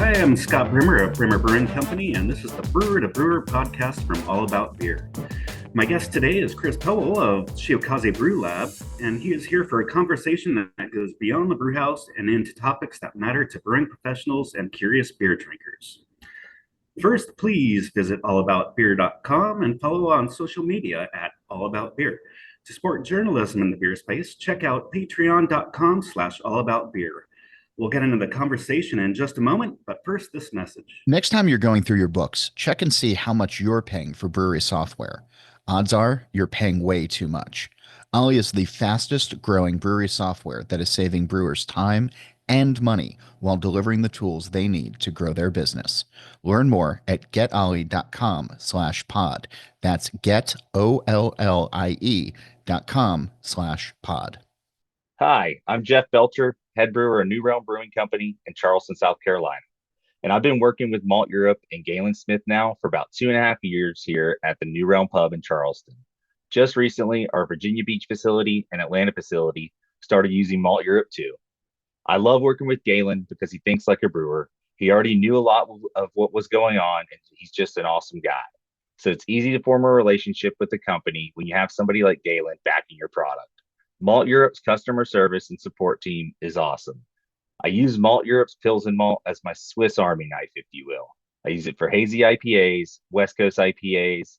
I am Scott Brimmer of Brimmer Brewing Company, and this is the Brewer to Brewer podcast from All About Beer. My guest today is Chris Poel of Shiokaze BrewLab, and he is here for a conversation that goes beyond the brewhouse and into topics that matter to brewing professionals and curious beer drinkers. First, please visit allaboutbeer.com and follow on social media at allaboutbeer. To support journalism in the beer space, check out patreon.com/allaboutbeer. We'll get into the conversation in just a moment, but first, this message. Next time you're going through your books, check and see how much you're paying for brewery software. Odds are you're paying way too much. Ollie is the fastest growing brewery software that is saving brewers time and money while delivering the tools they need to grow their business. Learn more at getollie.com/pod. That's getollie.com/pod. Hi, I'm Jeff Belcher, head brewer of New Realm Brewing Company in Charleston, South Carolina. And I've been working with Malteurop and Galen Smith now for about 2.5 years here at the New Realm Pub in Charleston. Just recently, our Virginia Beach facility and Atlanta facility started using Malteurop too. I love working with Galen because he thinks like a brewer. He already knew a lot of what was going on, and he's just an awesome guy. So it's easy to form a relationship with the company when you have somebody like Galen backing your product. Malteurop's customer service and support team is awesome. I use Malteurop's Pilsen Malt as my Swiss Army knife, if you will. I use it for hazy IPAs, West Coast IPAs,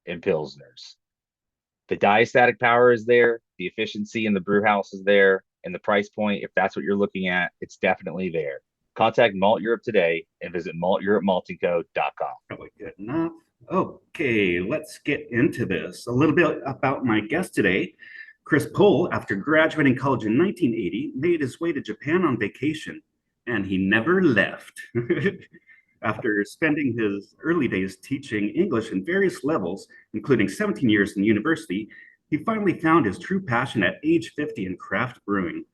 and Pilsners. The diastatic power is there, the efficiency in the brew house is there, and the price point, if that's what you're looking at, it's definitely there. Contact Malteurop today and visit malteuropmaltingco.com. Probably good enough. Okay, let's get into this. A little bit about my guest today. Chris Poel, after graduating college in 1980, made his way to Japan on vacation, and he never left. After spending his early days teaching English in various levels, including 17 years in university, he finally found his true passion at age 50 in craft brewing.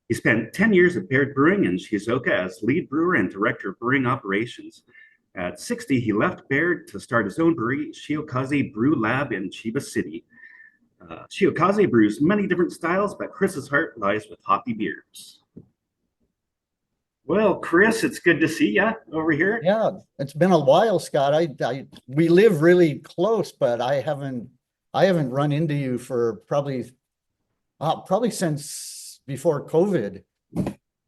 He spent 10 years at Baird Brewing in Shizuoka as lead brewer and director of brewing operations. At 60, he left Baird to start his own brewery, Shiokaze BrewLab in Chiba City. Shiokaze brews many different styles, but Chris's heart lies with hoppy beers. Well, Chris, it's good to see you over here. Yeah, it's been a while, Scott. We live really close, but I haven't run into you for probably since before COVID.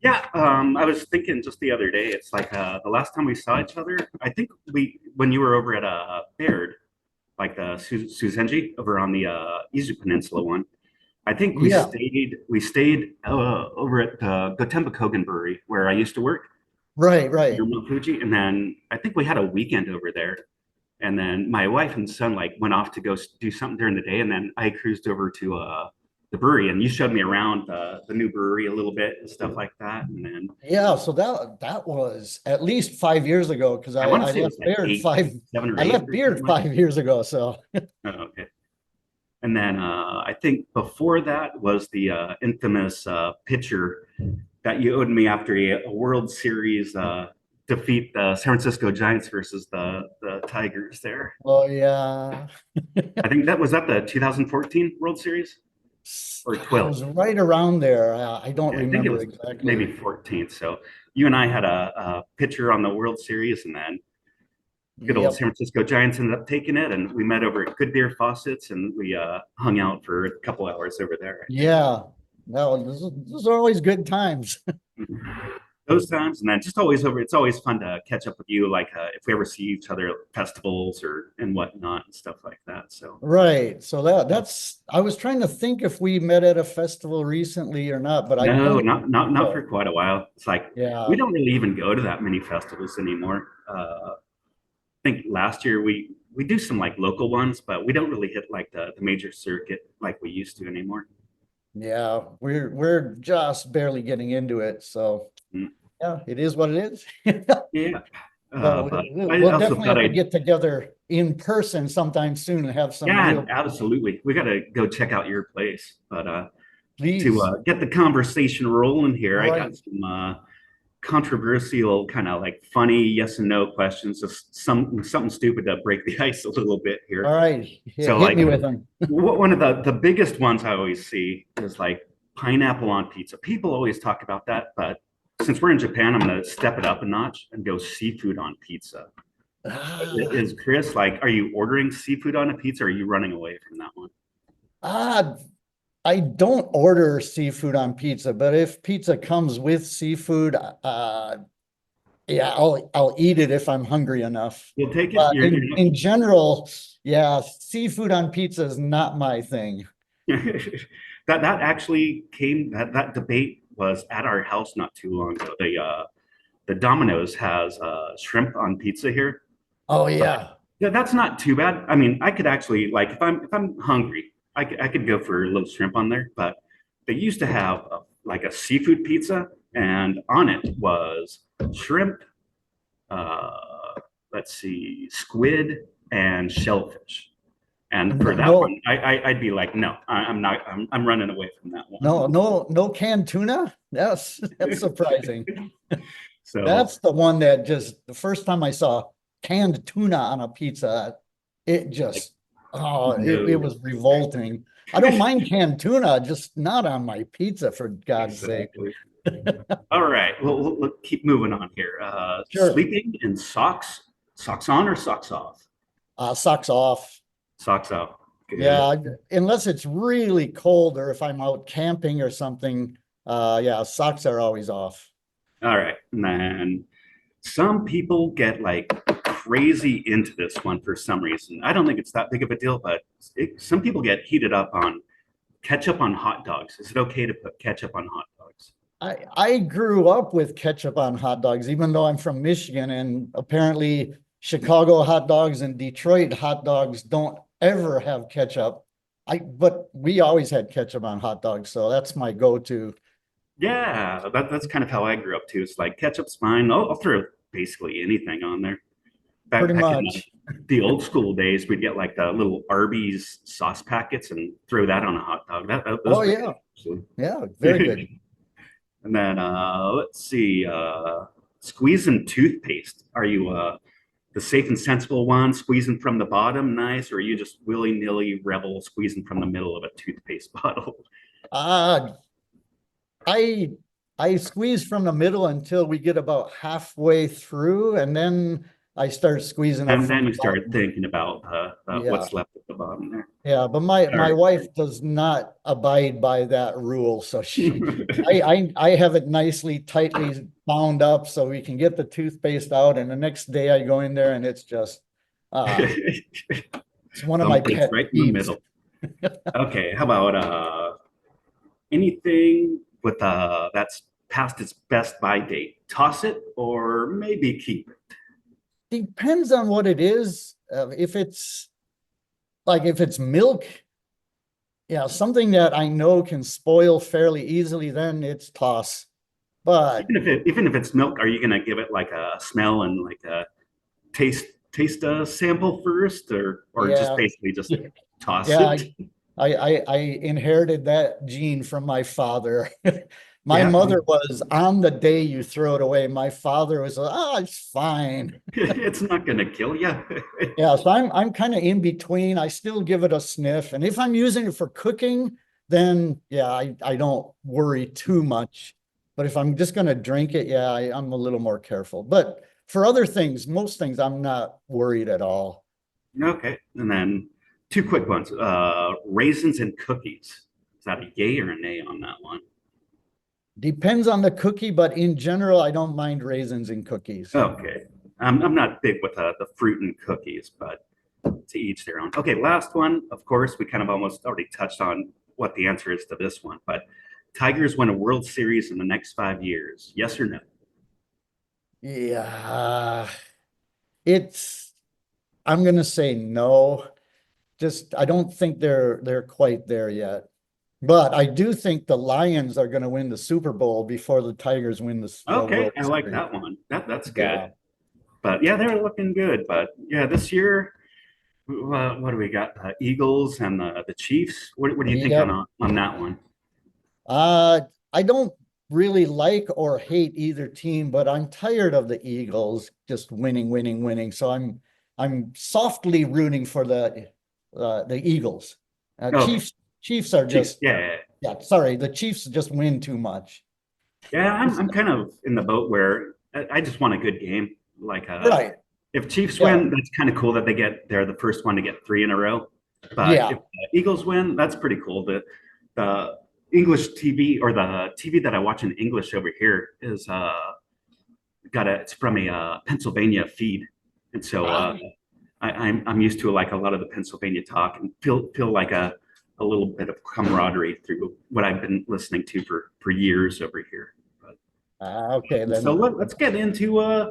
Yeah, I was thinking just the other day. It's like the last time we saw each other, I think when you were over at Baird, like the Suzenji over on the Izu Peninsula one. I think we stayed over at the Gotemba Kogan Brewery where I used to work. Right. Near Mount Fuji, and then I think we had a weekend over there. And then my wife and son went off to go do something during the day, and then I cruised over to the brewery, and you showed me around the new brewery a little bit and stuff like that. And then so that was at least 5 years ago, because I left Baird 5 years ago. So okay. And then I think before that was the infamous pitcher that you owed me after a World Series defeat, the San Francisco Giants versus the Tigers there. Oh yeah. I think that was the 2014 World Series. Or 12. It was right around there. I don't remember exactly. Maybe 14th. So you and I had a pitcher on the World Series, and then good old San Francisco Giants ended up taking it, and we met over at Good Beer Faucets, and we hung out for a couple hours over there. Yeah. No, those are always good times. Those times, and then just always over. It's always fun to catch up with you, like if we ever see each other at festivals and whatnot and stuff like that. So right. So that's. I was trying to think if we met at a festival recently or not, but not for quite a while. It's like we don't really even go to that many festivals anymore. I think last year we do some like local ones, but we don't really hit like the major circuit like we used to anymore. Yeah, we're just barely getting into it, so yeah, it is what it is. Yeah, we'll definitely have to get together in person sometime soon and have some. Yeah, absolutely. We got to go check out your place, but please to get the conversation rolling here, right. I got some controversial, kind of like funny yes and no questions, just something stupid to break the ice a little bit here. All right, so hit me with them. One of the biggest ones I always see is like pineapple on pizza. People always talk about that, but since we're in Japan, I'm gonna step it up a notch and go seafood on pizza. Ah, Is Chris like, are you ordering seafood on a pizza or are you running away from that one? ah, I don't order seafood on pizza, but if pizza comes with seafood, yeah, I'll eat it if I'm hungry enough. You'll take it. But in general, yeah, seafood on pizza is not my thing. That actually came, that debate was at our house not too long ago. The Domino's has shrimp on pizza here. Oh But yeah. yeah, that's not too bad. I mean, I could actually like if I'm hungry, I could go for a little shrimp on there. But they used to have like a seafood pizza, and on it was shrimp, uh, let's see, squid, and shellfish. And for No, that no, one, I'd be like, no, I'm not. I'm running away from that one. no canned tuna. That's surprising. So That's the one that just the first time I saw canned tuna on a pizza, it like, just it no, was revolting. I don't mind canned tuna, just not on my pizza for God's sake. exactly. All right, well, we'll keep moving on here. Sure. Sleeping in socks, socks on or socks off? Socks off. Socks off. Good. Yeah, unless it's really cold or if I'm out camping or something. Yeah, socks are always off. All right, and then some people get like crazy into this one for some reason. I don't think it's that big of a deal, but some people get heated up on ketchup on hot dogs. Is it okay to put ketchup on hot dogs? I grew up with ketchup on hot dogs, even though I'm from Michigan, and apparently Chicago hot dogs and Detroit hot dogs don't ever have ketchup. But we always had ketchup on hot dogs, so that's my go-to. Yeah, that's kind of how I grew up too. It's like ketchup's fine. I'll throw basically anything on there. Pretty Back in much. the old school days, we'd get like the little Arby's sauce packets and throw that on a hot dog. Those Oh were yeah, good, yeah, very good. actually. And then let's see, squeezing toothpaste. Are you the safe and sensible one, squeezing from the bottom, nice, or are you just willy-nilly rebel squeezing from the middle of a toothpaste bottle? Uh, I I squeeze from the middle until we get about halfway through, and then I start squeezing up And from then the you start bottom. thinking about Yeah. what's left at the bottom there. Yeah, but All my right. wife does not abide by that rule. So I have it nicely, tightly bound up so we can get the toothpaste out. And the next day I go in there and it's just, it's one of my Something's pet right in the peeves. middle. Okay, how about anything with that's past its best by date? Toss it or maybe keep it. Depends on what it is. If it's milk, yeah, something that I know can spoil fairly easily, then it's toss. But Even if it's milk, are you gonna give it like a smell and like a taste a sample first, or just yeah, basically just toss yeah, it? I inherited that gene from my father. My Yeah, mother was on the day you throw it away. My father was, it's fine. it's not gonna kill you. Yeah, so I'm kind of in between. I still give it a sniff, and if I'm using it for cooking, then yeah, I don't worry too much. But if I'm just gonna drink it, yeah, I'm a little more careful. But for other things, most things, I'm not worried at all. Okay, and then two quick ones. Raisins and cookies. Is that a yay or a nay on that one? Depends on the cookie, but in general, I don't mind raisins in cookies. Okay. I'm not big with the fruit and cookies, but to each their own. Okay, last one. Of course, we kind of almost already touched on what the answer is to this one, but Tigers win a World Series in the next 5 years. Yes or no? Yeah, it's, I'm gonna say no. Just, I don't think they're quite there yet. But I do think the Lions are gonna win the Super Bowl before the Tigers win the Okay, World I like Series. that one. That's Yeah. good. But yeah, they're looking good. But yeah, this year, what do we got? Eagles and the Chiefs. What do you think Yep. on that one? I don't really like or hate either team, but I'm tired of the Eagles just winning, winning, winning. So I'm softly rooting for the Eagles. Okay, Chiefs are Chiefs. just, Yeah, yeah, yeah. yeah, sorry, the Chiefs just win too much. Yeah, I'm kind of in the boat where I just want a good game. Like Right. if Chiefs Yeah. win, that's kind of cool that they're the first one to get three in a row. But Yeah. if the Eagles win, that's pretty cool. The English TV or the TV that I watch in English over here is it's from a Pennsylvania feed, and so Ah, I'm used to like a lot of the Pennsylvania talk and feel like a little bit of camaraderie through what I've been listening to for years over here. okay, So then. let's get into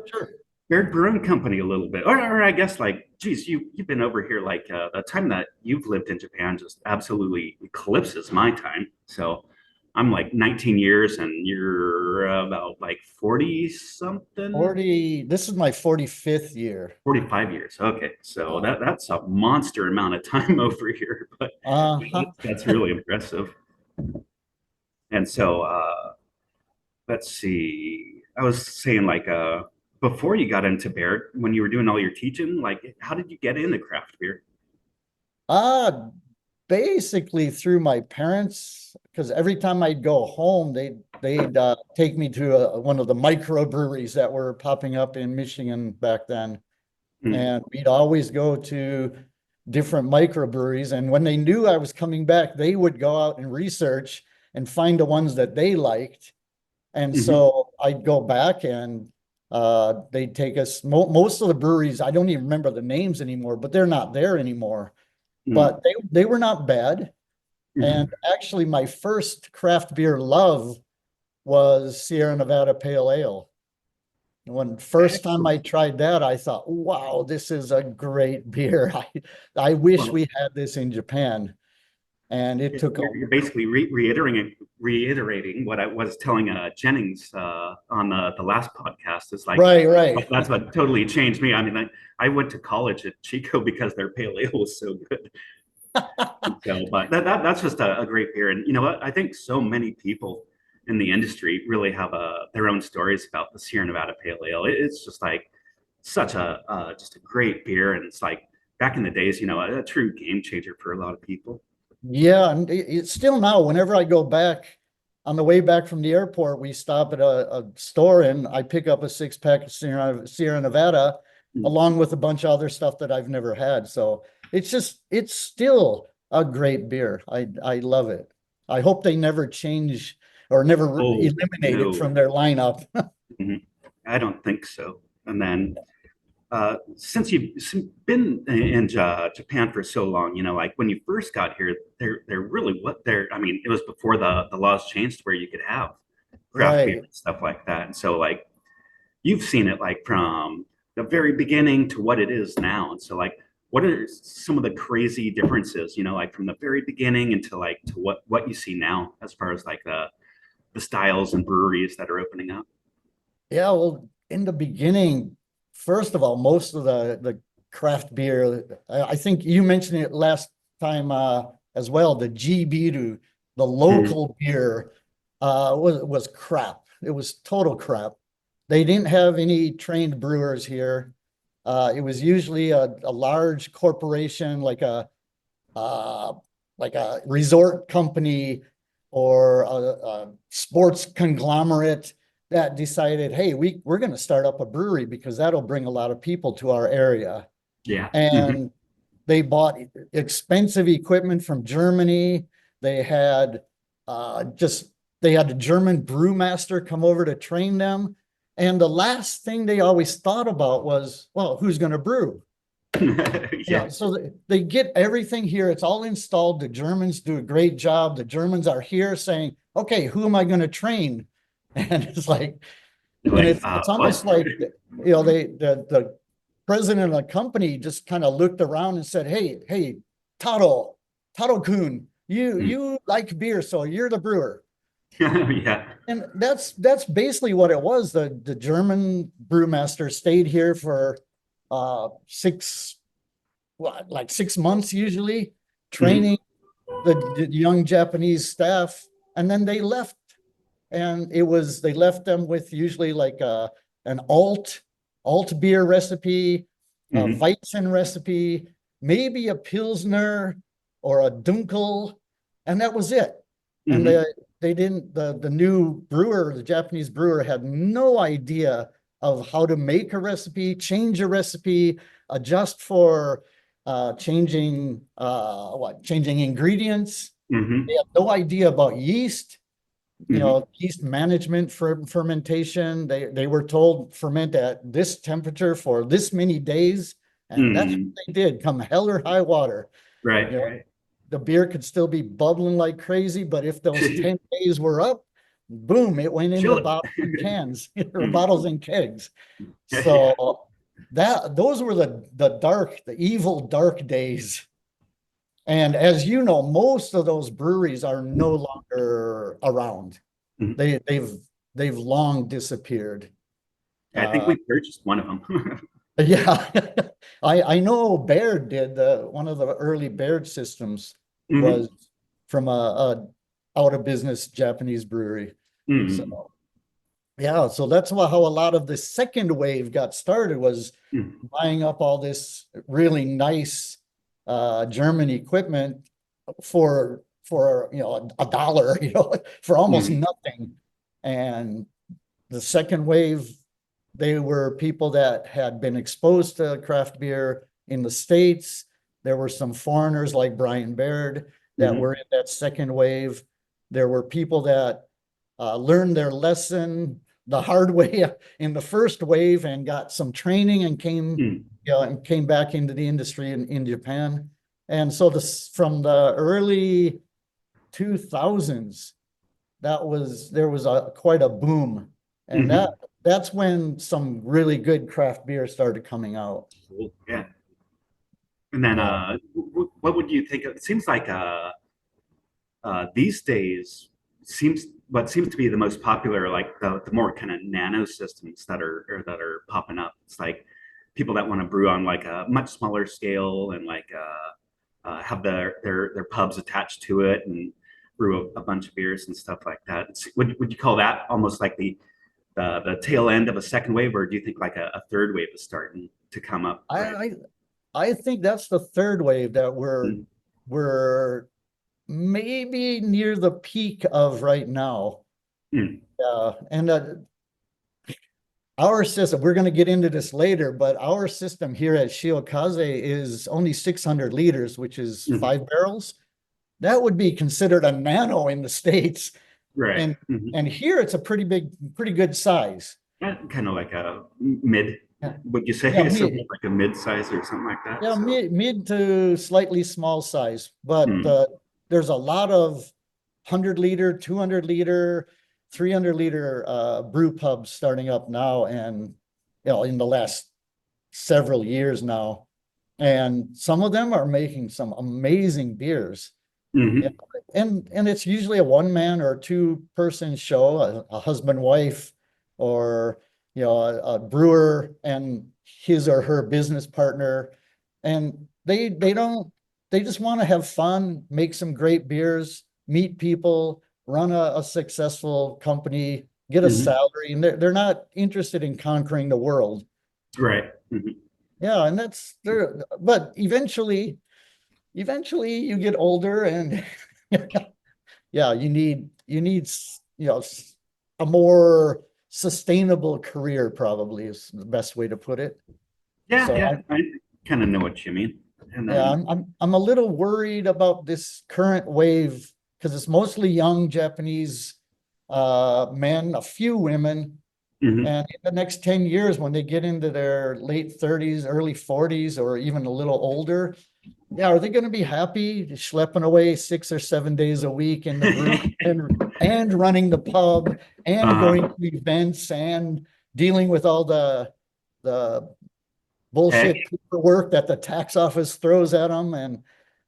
Sure. Baird Brewing Company a little bit, or I guess like, geez, you've been over here like the time that you've lived in Japan just absolutely eclipses my time. So I'm like 19 years, and you're about like 40 something. 40, this is my 45th year. 45 years. Okay. So Uh, that's a monster amount of time over here, but uh-huh. that's really impressive. And so let's see. I was saying like before you got into Baird, when you were doing all your teaching, like how did you get into craft beer? Uh, Basically through my parents, because every time I'd go home, they'd take me to one of the microbreweries that were popping up in Michigan back then. Mm, And we'd always go to different microbreweries. And when they knew I was coming back, they would go out and research and find the ones that they liked. And mhm, so I'd go back and they'd take us. Most of the breweries, I don't even remember the names anymore, but they're not there anymore. mm, But they were not bad. And mhm. actually, my first craft beer love was Sierra Nevada Pale Ale. When first time I Excellent. tried that, I thought, wow, this is a great beer. I wish Well, we had this in Japan. And it took a you're basically reiterating what I was telling Jennings on the last podcast. Is like right, right. that's what totally changed me. I mean, I went to college at Chico because their pale ale was so good. So, but that's just a great beer. And you know what? I think so many people in the industry really have their own stories about the Sierra Nevada Pale Ale. It's just like such a just a great beer, and it's like back in the days, a true game changer for a lot of people. Yeah, and it's still now, whenever I go back on the way back from the airport, we stop at a store and I pick up a 6 pack of Sierra Nevada Mm. along with a bunch of other stuff that I've never had. So it's still a great beer. I love it. I hope they never change or never Oh eliminate it no, from their lineup. Mhm. I don't think so. And then since you've been in Japan for so long, like when you first got here, there really what there. I mean, it was before the laws changed where you could have craft beer Right. and stuff like that. And so like you've seen it like from the very beginning to what it is now. And so like what are some of the crazy differences, like from the very beginning until like to what you see now as far as like the styles and breweries that are opening up? Yeah, well, in the beginning, first of all, most of the craft beer, I think you mentioned it last time as well, the G-Biru, the Mhm, local beer was crap. It was total crap. They didn't have any trained brewers here. It was usually a large corporation uh, like a resort company or a sports conglomerate that decided, hey, we're going to start up a brewery because that'll bring a lot of people to our area. yeah. Mhm, And they bought expensive equipment from Germany. They had just they had a German brewmaster come over to train them. And the last thing they always thought about was, well, who's going to brew? yeah. So they get everything here. It's all installed. The Germans do a great job. The Germans are here saying, okay, who am I going to train? And it's like, You're and like, it's what? almost like, the president of the company just kind of looked around and said, hey, Taro, Taro Kun, Mm. you like beer, so you're the brewer. Yeah. And that's basically what it was. The German brewmaster stayed here for six like 6 months usually, Mhm, training the young Japanese staff, and then they left. And they left them with usually like an alt beer recipe, a mhm, Weizen recipe, maybe a Pilsner or a Dunkel, and that was it. And mhm. the new brewer, the Japanese brewer, had no idea of how to make a recipe, change a recipe, adjust for changing ingredients. Hmm. They have no idea about yeast, Hmm. yeast management for fermentation. They were told ferment at this temperature for this many days, and that's what Hmm. they did, come hell or high water. Right, You know, right. the beer could still be bubbling like crazy, but if those 10 days were up, boom, it went into Chill bottles and cans or it. bottles and kegs. Yeah. So those were the evil dark days. And as you know, most of those breweries are no longer around. Mhm. They've long disappeared. I think we purchased one of them. Yeah, I know Baird did. One of the early Baird systems Hmm. was from a out of business Japanese brewery. Hmm. So yeah, so that's how a lot of the second wave got started, was Hmm. buying up all this really nice German equipment for a dollar, for almost Hmm. nothing. And the second wave, they were people that had been exposed to craft beer in the States. There were some foreigners like Brian Baird that Hmm. were in that second wave. There were people that learned their lesson the hard way in the first wave and got some training and came back into the industry in Japan. And so from the early 2000s, there was quite a boom, and Hmm. that's when some really good craft beer started coming out. Cool. Yeah. And then, Yeah, what would you think? It seems like these days seems to be the most popular, like the more kind of nano systems that are popping up. It's like people that want to brew on like a much smaller scale and like have their pubs attached to it and brew a bunch of beers and stuff like that. Would you call that almost like the tail end of a second wave, or do you think like a third wave is starting to come up I, right I I think that's the third wave that now? we're maybe near the peak of right now. Mm. And our system, we're going to get into this later, but our system here at Shiokaze is only 600 liters, which is Mhm. 5 barrels. That would be considered a nano in the States. Right. And Mhm. and here it's a pretty good size. Kind of like a mid, Yeah, would you yeah, say something like a mid size or something like that? So, mid to slightly small size, but mm. there's a lot of 100 liter, 200 liter, 300 liter brew pubs starting up now, and in the last several years now, and some of them are making some amazing beers. Yeah, Hmm. and it's usually a one man or two person show, a husband wife, or a brewer and his or her business partner, and they just want to have fun, make some great beers, meet people, run a successful company, get a Hmm. salary, and they're not interested in conquering the world. Right. Hmm. Yeah, and that's there, but eventually you get older and yeah, you need a more sustainable career, probably is the best way to put it. Yeah, So yeah, I kind of know what you mean. And yeah, then, I'm a little worried about this current wave because it's mostly young Japanese men, a few women. mhm. And in the next 10 years, when they get into their late 30s, early 40s, or even a little older, yeah, are they going to be happy schlepping away 6 or 7 days a week in the brew and running the pub and going uh, to events and dealing with all the heck, bullshit paperwork that the tax office throws at them? And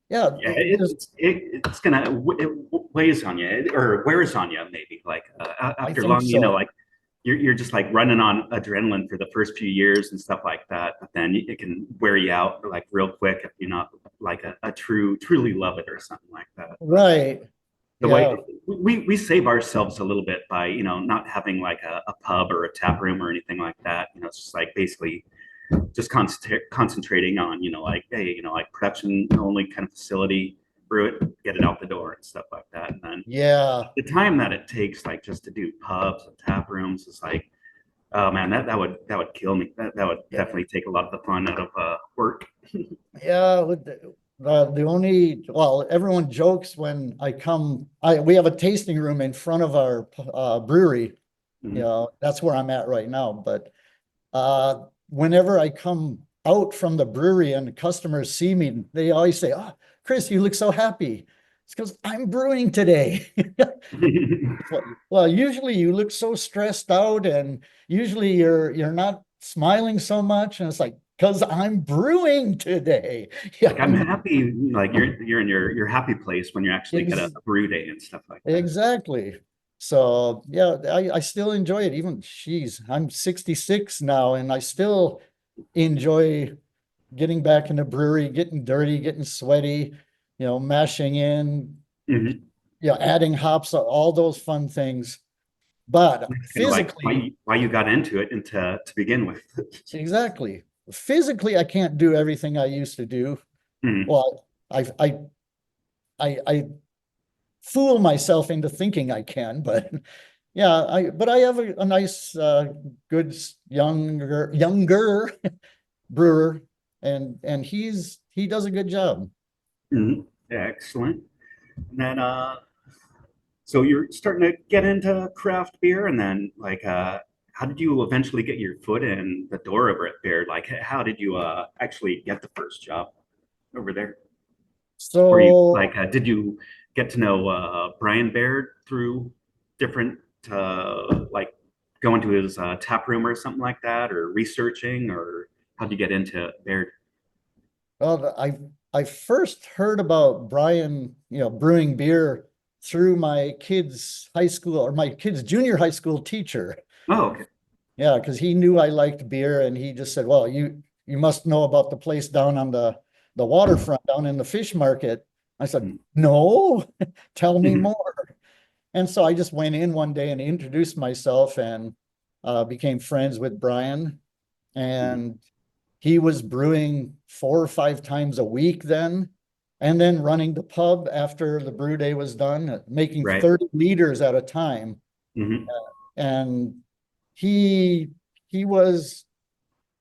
yeah, yeah, it's gonna it weighs on you or wears on you maybe like I after think long, so. like you're just like running on adrenaline for the first few years and stuff like that, but then it can wear you out like real quick if you're not like a truly love it or something like that. But Right. the way Yeah. we save ourselves a little bit by not having like a pub or a tap room or anything like that. It's just like basically just concentrating on like, hey, like production only kind of facility, brew it, get it out the door and stuff like that. And then Yeah. the time that it takes, like just to do pubs and tap rooms, is like, oh man, that would kill me. That would Yeah. definitely take a lot of the fun out of work. Yeah, the only, well, everyone jokes when I come, we have a tasting room in front of our brewery. Mhm. You know, that's where I'm at right now. But whenever I come out from the brewery and the customers see me, they always say, "Oh, Chris, you look so happy." It's because I'm brewing today. Well, usually you look so stressed out, and usually you're not smiling so much, and it's like, because I'm brewing today. Yeah, Like I'm happy, like you're in your happy place when you actually get a ex brew day and stuff like that. exactly. So yeah, I still enjoy it. Even I'm 66 now, and I still enjoy getting back in the brewery, getting dirty, getting sweaty, mashing in, Mhm. adding hops, all those fun things. But It's kind of like physically, why you got into it and to begin with. exactly. Physically, I can't do everything I used to do. Mhm. Well, I fool myself into thinking I can, but yeah, but I have a nice, good younger brewer, and he does a good job. Mhm. Excellent. And then so you're starting to get into craft beer, and then like how did you eventually get your foot in the door over at Baird? Like how did you actually get the first job over there? Or you So like did you get to know Brian Baird through different like going to his tap room or something like that, or researching, or how'd you get into Baird? Well, I first heard about Brian, brewing beer through my kid's high school, or my kid's junior high school teacher. Oh, okay. Yeah, because he knew I liked beer, and he just said, "Well, you must know about the place down on the waterfront, down in the fish market." I said, "No, tell me Mhm. more." And so I just went in one day and introduced myself, and became friends with Brian. Mhm. And he was brewing 4 or 5 times a week then, and then running the pub after the brew day was done, making Right. 30 liters at a time. Hmm. And he he was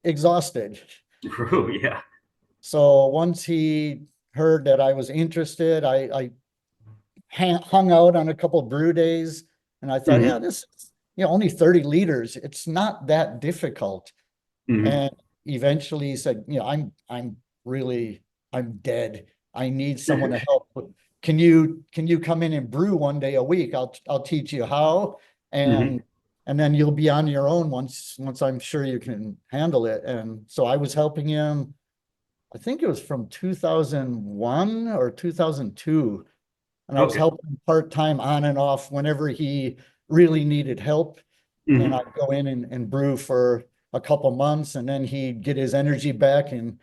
exhausted. Oh, yeah. So once he heard that I was interested, I hung out on a couple brew days, and I thought, yeah, Hmm. this is, only 30 liters. It's not that difficult. Hmm. And eventually he said, I'm really, I'm dead. I need someone to help. Can you come in and brew one day a week? I'll teach you how, Hmm. and then you'll be on your own once I'm sure you can handle it. And so I was helping him. I think it was from 2001 or 2002, and I was Okay. helping part-time on and off whenever he really needed help. And Hmm. I'd go in and brew for a couple months, and then he'd get his energy back and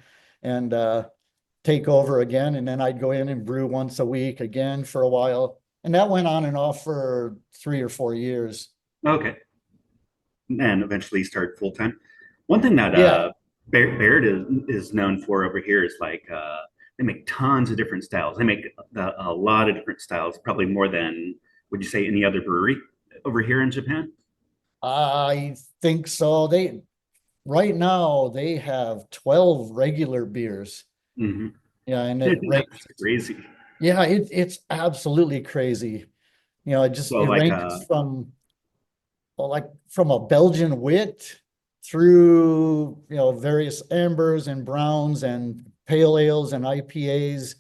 take over again. And then I'd go in and brew once a week again for a while. And that went on and off for 3 or 4 years. Okay. And eventually start full time. One thing that Yeah. Baird is known for over here is like they make tons of different styles. They make a lot of different styles, probably more than would you say any other brewery over here in Japan? I think so. Right now they have 12 regular beers. Hmm. Yeah, and it That's ranks. crazy. Yeah, it's absolutely crazy. So It like ranges from, well, like from a Belgian wit through, various ambers and browns and pale ales and IPAs,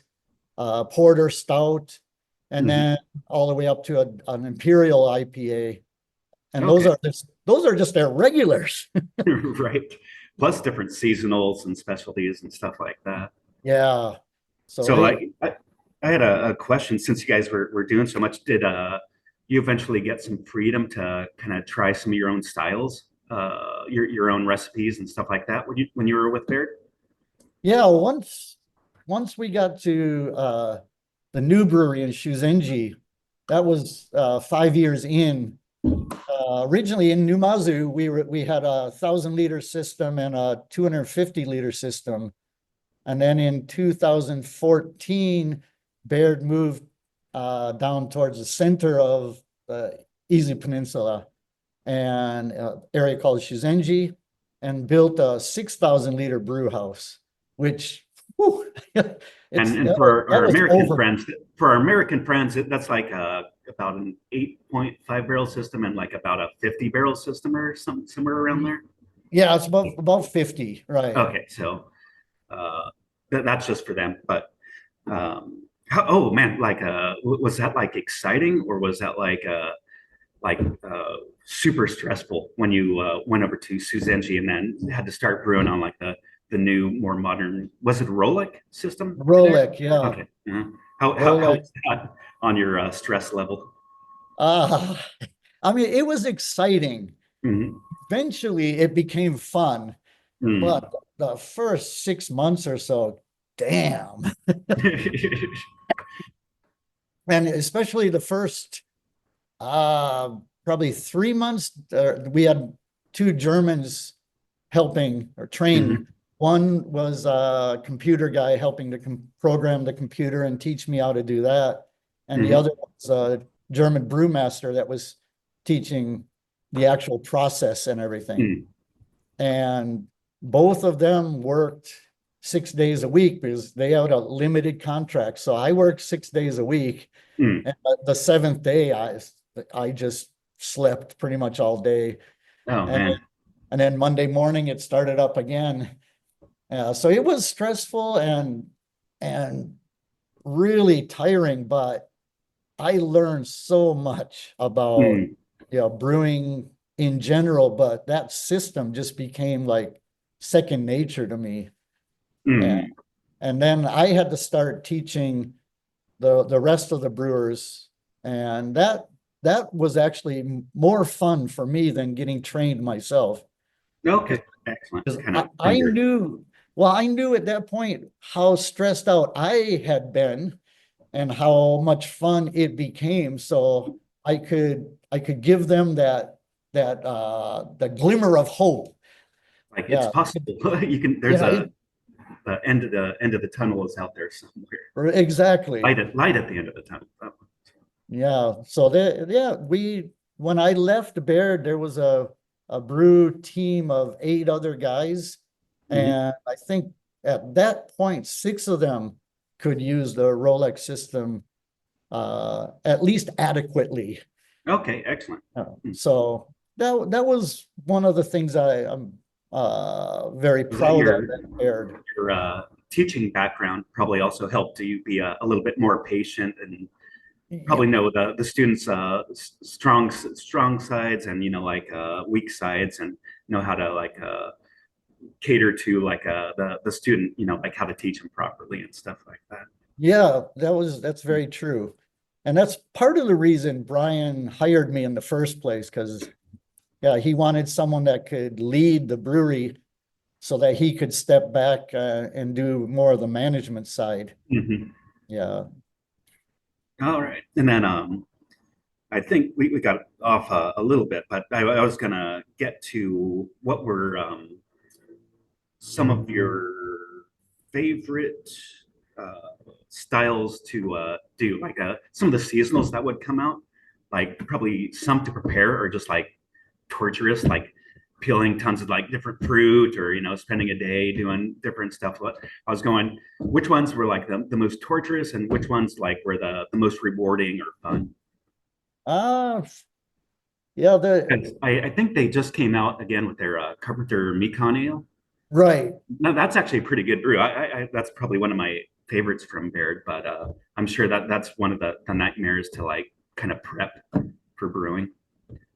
porter stout, and mhm. then all the way up to an imperial IPA. And Okay. those are just their regulars. Right. Plus different seasonals and specialties and stuff like that. Yeah. So So like I had a question since you guys were doing so much, did you eventually get some freedom to kind of try some of your own styles, your own recipes and stuff like that when you were with Baird? yeah, once we got to the new brewery in Shuzenji, that was 5 years in. Originally in Numazu, we had a 1,000 liter system and a 250-liter system. And then in 2014, Baird moved down towards the center of the Easy Peninsula and area called Shizenji, and built a 6,000 liter brew house, which whew, And for that our was American friends, that's like about an 8.5 barrel system and like about a 50 barrel system or somewhere around there. Yeah, it's about 50, right? Okay, so that's just for them. But oh man, like was that like exciting, or was that like super stressful when you went over to Suzenji and then had to start brewing on like the new, more modern, was it Rolex system? Rolex, yeah. Okay. How Rolex. was that on your stress level? I mean, it was exciting. Mhm. Eventually, it became fun, but the first 6 months or so, damn. And especially the first probably 3 months, we had two Germans helping or training. One was a computer guy helping to program the computer and teach me how to do that. And the other was a German brewmaster that was teaching the actual process and everything. And both of them worked 6 days a week because they had a limited contract. So I worked 6 days a week. And the seventh day, I just slept pretty much all day. Oh man. And then Monday morning it started up again. So it was stressful and really tiring, but I learned so much about brewing in general, but that system just became like second nature to me. And then I had to start teaching the rest of the brewers, and that was actually more fun for me than getting trained myself. Okay, excellent. I knew at that point how stressed out I had been and how much fun it became. So I could give them that the glimmer of hope. Like it's possible. You can. There's the end of the tunnel is out there somewhere. Exactly. Light at the end of the tunnel. Yeah. So when I left Baird, there was a brew team of 8 other guys. And I think at that point, 6 of them could use the Rolex system at least adequately. Okay, excellent. So that was one of the things I'm very proud of at Baird. Your teaching background probably also helped you be a little bit more patient and probably know the students' strong sides and like weak sides, and know how to like cater to like the student, like how to teach them properly and stuff like that. Yeah, that's very true. And that's part of the reason Brian hired me in the first place, because he wanted someone that could lead the brewery so that he could step back and do more of the management side. Yeah. All right. And then I think we got off a little bit, but I was gonna get to what were some of your favorite styles to do, like some of the seasonals that would come out, like probably some to prepare or just like torturous, like peeling tons of like different fruit, or spending a day doing different stuff. I was going, which ones were like the most torturous, and which ones like were the most rewarding or fun? I think they just came out again with their Carpenter Mekon Ale. Right. No, that's actually a pretty good brew. That's probably one of my favorites from Baird, but I'm sure that's one of the nightmares to like kind of prep for brewing.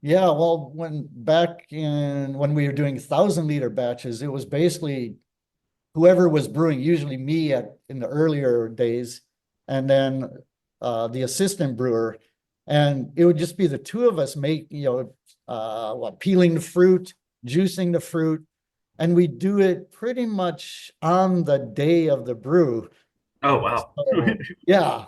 Yeah, well, when we were doing 1,000-liter batches, it was basically whoever was brewing, usually me in the earlier days, and then the assistant brewer, and it would just be the two of us peeling the fruit, juicing the fruit, and we do it pretty much on the day of the brew. Oh wow! So, yeah.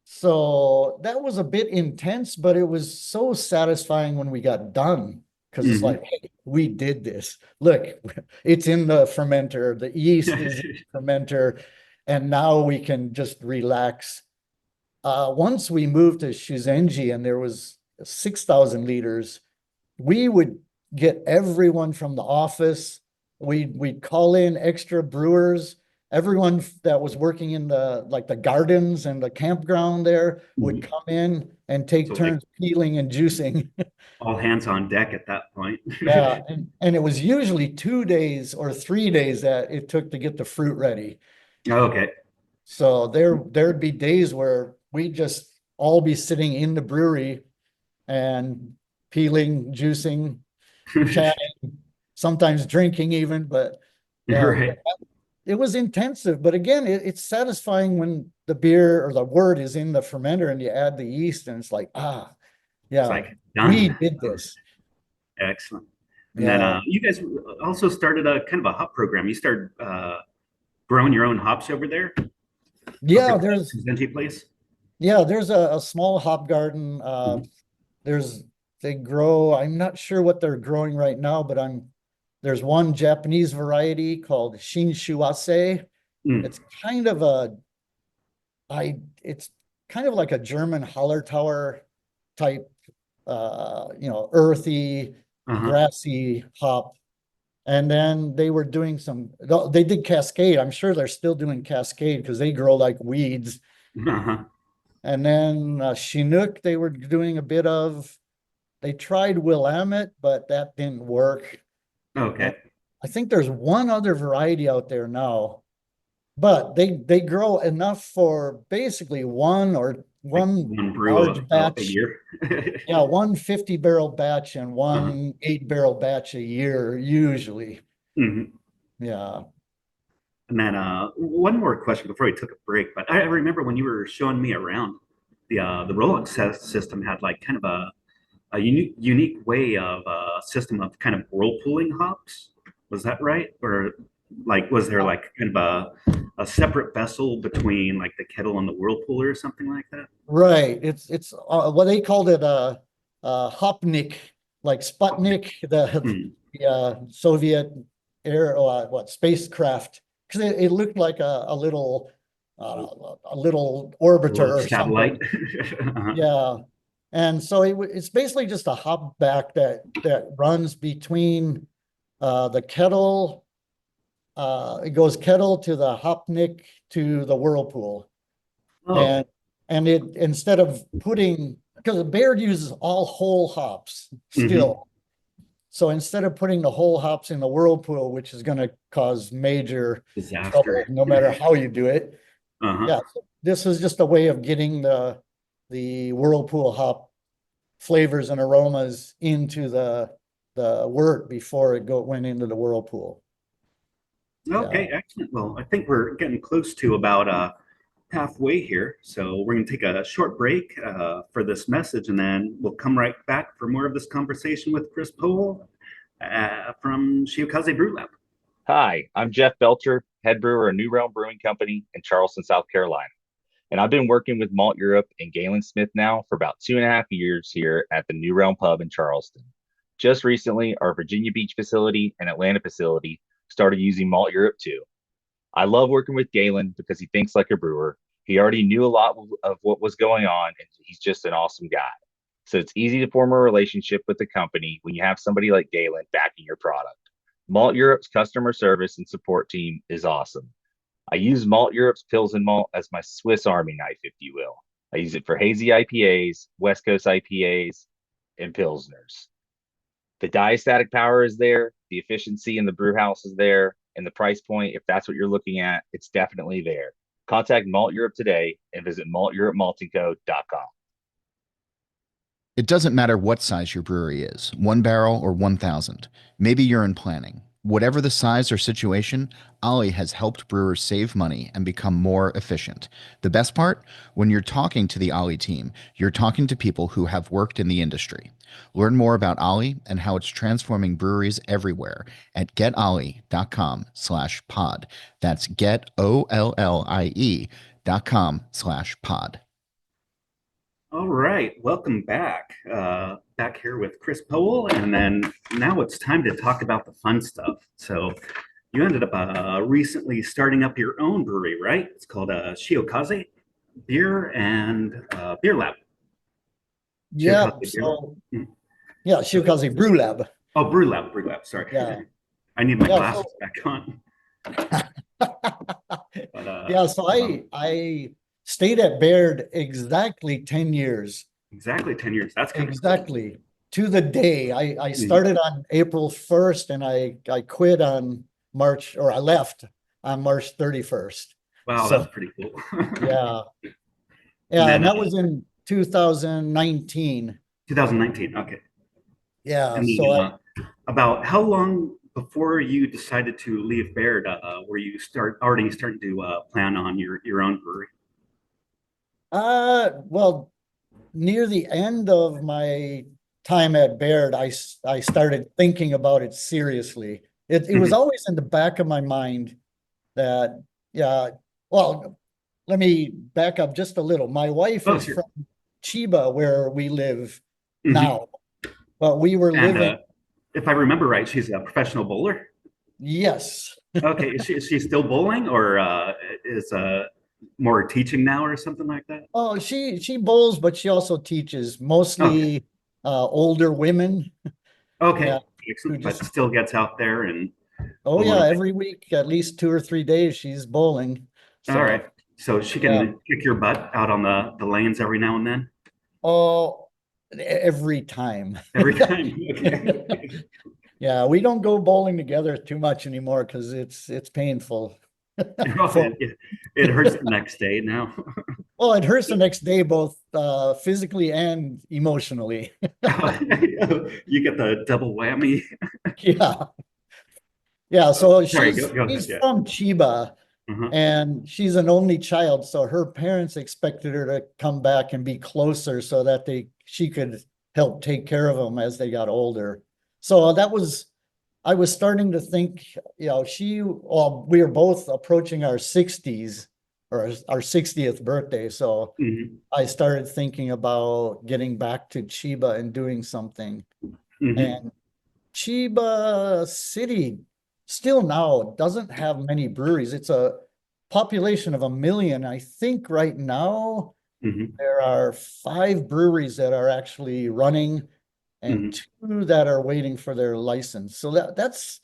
So that was a bit intense, but it was so satisfying when we got done, because it's like, hey, we did this. Look, it's in the fermenter, the yeast is in the fermenter, and now we can just relax once we moved to Shuzenji and there was 6,000 liters, we would get everyone from the office. We'd call in extra brewers. Everyone that was working in the gardens and the campground there would Mhm. come in and take So like turns peeling and juicing. all hands on deck at that point. Yeah, and it was usually 2 days or 3 days that it took to get the fruit ready. Okay. So there'd be days where we'd just all be sitting in the brewery and peeling, juicing, chatting, sometimes drinking even, but yeah, Right. it was intensive. But again, it's satisfying when the beer or the wort is in the fermenter and you add the yeast and it's like, It's yeah, like we done. did this. Excellent. And then Yeah. you guys also started a kind of a hop program. You started growing your own hops over Yeah, at the Susanti place. there's a small hop garden. There's they grow, I'm not sure what they're growing right now, but there's one Japanese variety called Shiokaze. Mm. It's kind of a it's kind of like a German Hallertauer type earthy, Uh-huh. grassy hop. And then they were doing they did Cascade. I'm sure they're still doing Cascade because they grow like weeds. Uh-huh. And then Chinook, they were doing a bit of, they tried Willamette, but that didn't work. And Okay. I think there's one other variety out there now, but they grow enough for basically Like one one brew large a batch. year. Yeah, one 50-barrel batch and Uh-huh. one 8-barrel batch a year, usually. Mhm. Yeah. And then one more question before we took a break. But I remember when you were showing me around, the Rolex system had like kind of a unique way of system of kind of whirlpooling hops. Was that right? Or like was there like kind of a separate vessel between like the kettle and the whirlpool or something like that? Right. It's what they called it Hopnik, like Sputnik, Hmm. the Soviet air what spacecraft, because it looked like a little A little orbiter or satellite. something. Uh-huh. Yeah. And so it's basically just a hop back that runs between the kettle, it goes kettle to the Hopnik to the whirlpool. Oh. And it, instead of putting, because Baird uses all whole hops Hmm. still. So instead of putting the whole hops in the whirlpool, which is going to cause major trouble Disaster. no matter how you do it. Uh-huh. Yeah, this is just a way of getting the whirlpool hop flavors and aromas into the wort before went into the whirlpool. Yeah. Okay, excellent. Well, I think we're getting close to about halfway here. So we're going to take a short break for this message, and then we'll come right back for more of this conversation with Chris Poel from Shiokaze BrewLab. Hi, I'm Jeff Belcher, head brewer of New Realm Brewing Company in Charleston, South Carolina. And I've been working with Malteurop and Galen Smith now for about 2.5 years here at the New Realm Pub in Charleston. Just recently, our Virginia Beach facility and Atlanta facility started using Malteurop too. I love working with Galen because he thinks like a brewer. He already knew a lot of what was going on, and he's just an awesome guy. So it's easy to form a relationship with the company when you have somebody like Galen backing your product. Malt Europe's customer service and support team is awesome. I use Malt Europe's Pilsen Malt as my Swiss Army knife, if you will. I use it for hazy IPAs, West Coast IPAs, and Pilsners. The diastatic power is there, the efficiency in the brew house is there, and the price point, if that's what you're looking at, it's definitely there. Contact Malt Europe today and visit malteuropemaltingco.com. It doesn't matter what size your brewery is, 1 barrel or 1,000. Maybe you're in planning. Whatever the size or situation, Ollie has helped brewers save money and become more efficient. The best part? When you're talking to the Ollie team, you're talking to people who have worked in the industry. Learn more about Ollie and how it's transforming breweries everywhere at getollie.com/pod. That's getollie.com/pod. All right, welcome back. Back here with Chris Poel, and then now it's time to talk about the fun stuff. So you ended up recently starting up your own brewery, right? It's called Shiokaze. beer and BrewLab. Yeah, Shiokaze Beer Lab. so Mm. yeah, Shiokaze BrewLab. Oh, BrewLab. Sorry. Yeah. I need my Yeah, glasses so back on. But yeah, so I stayed at Baird exactly 10 years. exactly 10 years. That's kind of cool. Exactly. To the day. I Mhm. started on April 1st and I quit on March, or I left on March 31st. Wow, So that's pretty cool. yeah. And Yeah, then and that was in 2019. 2019. Okay. Yeah, And so then about how long before you decided to leave Baird were you already starting to plan on your own brewery? well, near the end of my time at Baird, I started thinking about it seriously. It was Mhm. always in the back of my mind that, yeah, well, let me back up just a little. My wife Oh, is sure. from Chiba, where we live Mhm. now, but we were And living, if I remember right, she's a professional bowler. yes. Okay, is she still bowling or is more teaching now or something like that? Oh, she bowls, but she also teaches Okay, mostly older women. okay, Yeah, who excellent. But just, still gets out there and oh a little yeah, bit. every week, at least 2 or 3 days, she's bowling. All So right, so she yeah. can kick your butt out on the lanes every now and then. Oh, every time. Every time. Okay. Yeah, we don't go bowling together too much anymore because it's painful. Oh, For it hurts the next day now. well, it hurts the next day, both physically and emotionally. You get the double whammy. Yeah. Yeah. So Sorry, she's go ahead. she's Yeah. from Chiba Uh-huh. and she's an only child. So her parents expected her to come back and be closer so that she could help take care of them as they got older. So I was starting to think, well, we were both approaching our 60s or our 60th birthday. So Hmm. I started thinking about getting back to Chiba and doing something. Hmm. And Chiba City still now doesn't have many breweries. It's a population of 1 million. I think right now Hmm. there are 5 breweries that are actually running and Hmm. 2 that are waiting for their license. So that's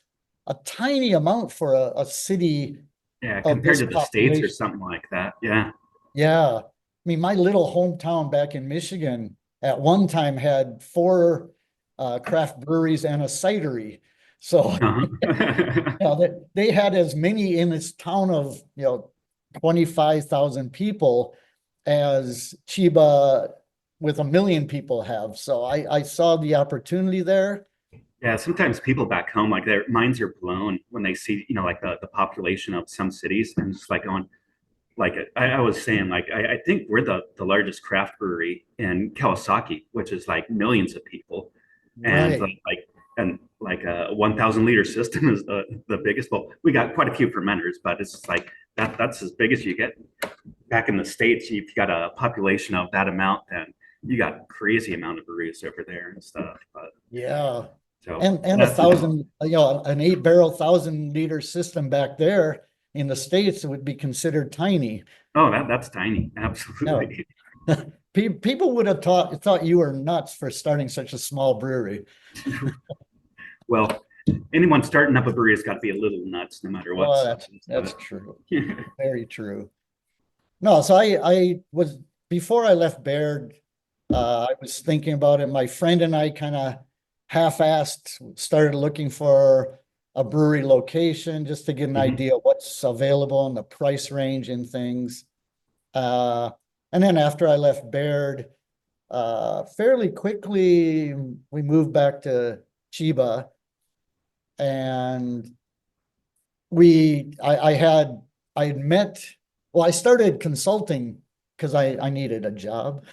a tiny amount for a city Yeah, of compared this to the States or population. something like that. Yeah. Yeah. I mean, my little hometown back in Michigan at one time had 4 craft breweries and a cidery. So Uh-huh. yeah, they had as many in this town of, 25,000 people as Chiba with 1 million people have. So I saw the opportunity there. Yeah, sometimes people back home, like their minds are blown when they see, like the population of some cities and just like going, like I was saying, like I think we're the largest craft brewery in Kawasaki, which is like millions of people. And Right. like a 1,000 liter system is the biggest. Well, we got quite a few fermenters, but it's like that's as big as you get. Back in the States, if you got a population of that amount, then you got crazy amount of breweries over there and stuff. But Yeah. so And a that's thousand, an 8 barrel 1,000 liter system back there in the States would be considered tiny. oh that's tiny, No, absolutely. people would have thought you were nuts for starting such a small brewery. Well, anyone starting up a brewery has got to be a little nuts, no matter what. Well, So, that's but true. Very true. No, so I was before I left Baird, I was thinking about it. My friend and I kind of half-assed started looking for a brewery location just to get an Mhm. idea of what's available and the price range and things. Uh, and then after I left Baird, fairly quickly we moved back to Chiba and I had met, well, I started consulting because I needed a job.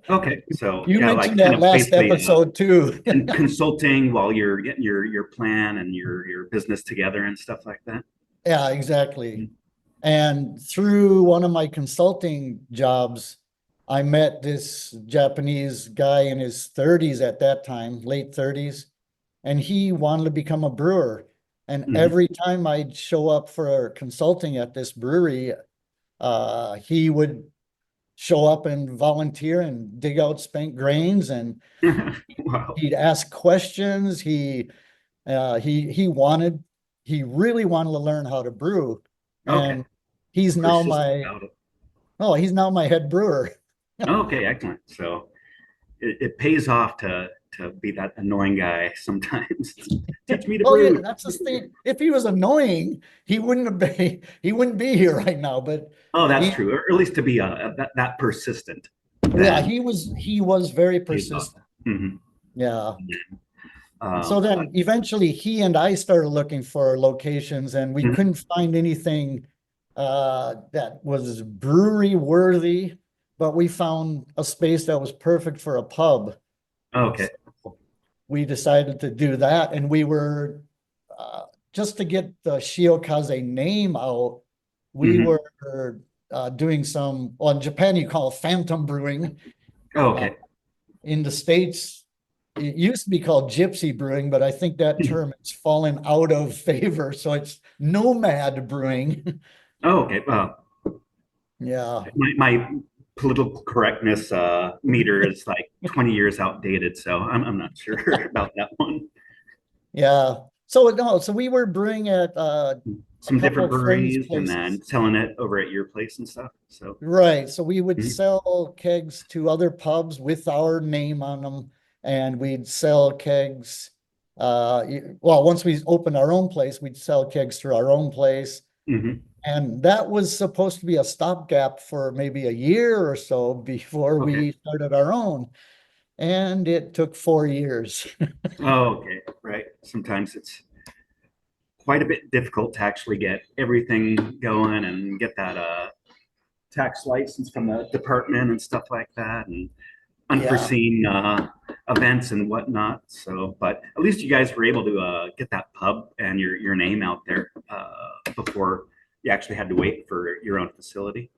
Okay, so You yeah, like mentioned kind that of last basically episode too. consulting while you're getting your plan and your business together and stuff like that. Yeah, exactly. Mhm. And through one of my consulting jobs, I met this Japanese guy in his 30s at that time, late 30s, and he wanted to become a brewer. And Mhm. every time I'd show up for consulting at this brewery, he would show up and volunteer and dig out spent grains, and Wow. he'd ask questions. He really wanted to learn how to brew, Okay. and he's now Persistent about it. he's now my head brewer. Okay, excellent. So it pays off to be that annoying guy sometimes. Teach me to Oh yeah, brew. that's the thing. If he was annoying, he wouldn't be here right now. But Oh, that's he, true. Or at least to be that persistent. yeah, Then he was very pays off. persistent. Mhm. Yeah. So Um, then eventually he and I started looking for locations, and we Mhm. couldn't find anything that was brewery worthy, but we found a space that was perfect for a pub. okay. We decided to do that, and we were uh, just to get the Shiokaze name out, we Mhm. were doing some, well, in Japan you call it phantom brewing. Oh, Uh, okay. in the States, it used to be called gypsy brewing, but I think that term has fallen out of favor. So it's nomad brewing. Oh, okay. Well, Yeah. my political correctness meter is like 20 years outdated, so I'm not sure about that one. Yeah. So no, so we were brewing at a Some couple different of friends' breweries and places. then selling it over at your place and stuff. So, Right. So we would Mhm. sell kegs to other pubs with our name on them, and we'd sell kegs. Well, once we opened our own place, we'd sell kegs through our own place. Mhm. And that was supposed to be a stopgap for maybe a year or so before Okay. we started our own. And it took 4 years. Oh, okay. Right. Sometimes it's quite a bit difficult to actually get everything going and get that tax license from the department and stuff like that, and Yeah. unforeseen events and whatnot. So, but at least you guys were able to get that pub and your name out there before you actually had to wait for your own facility.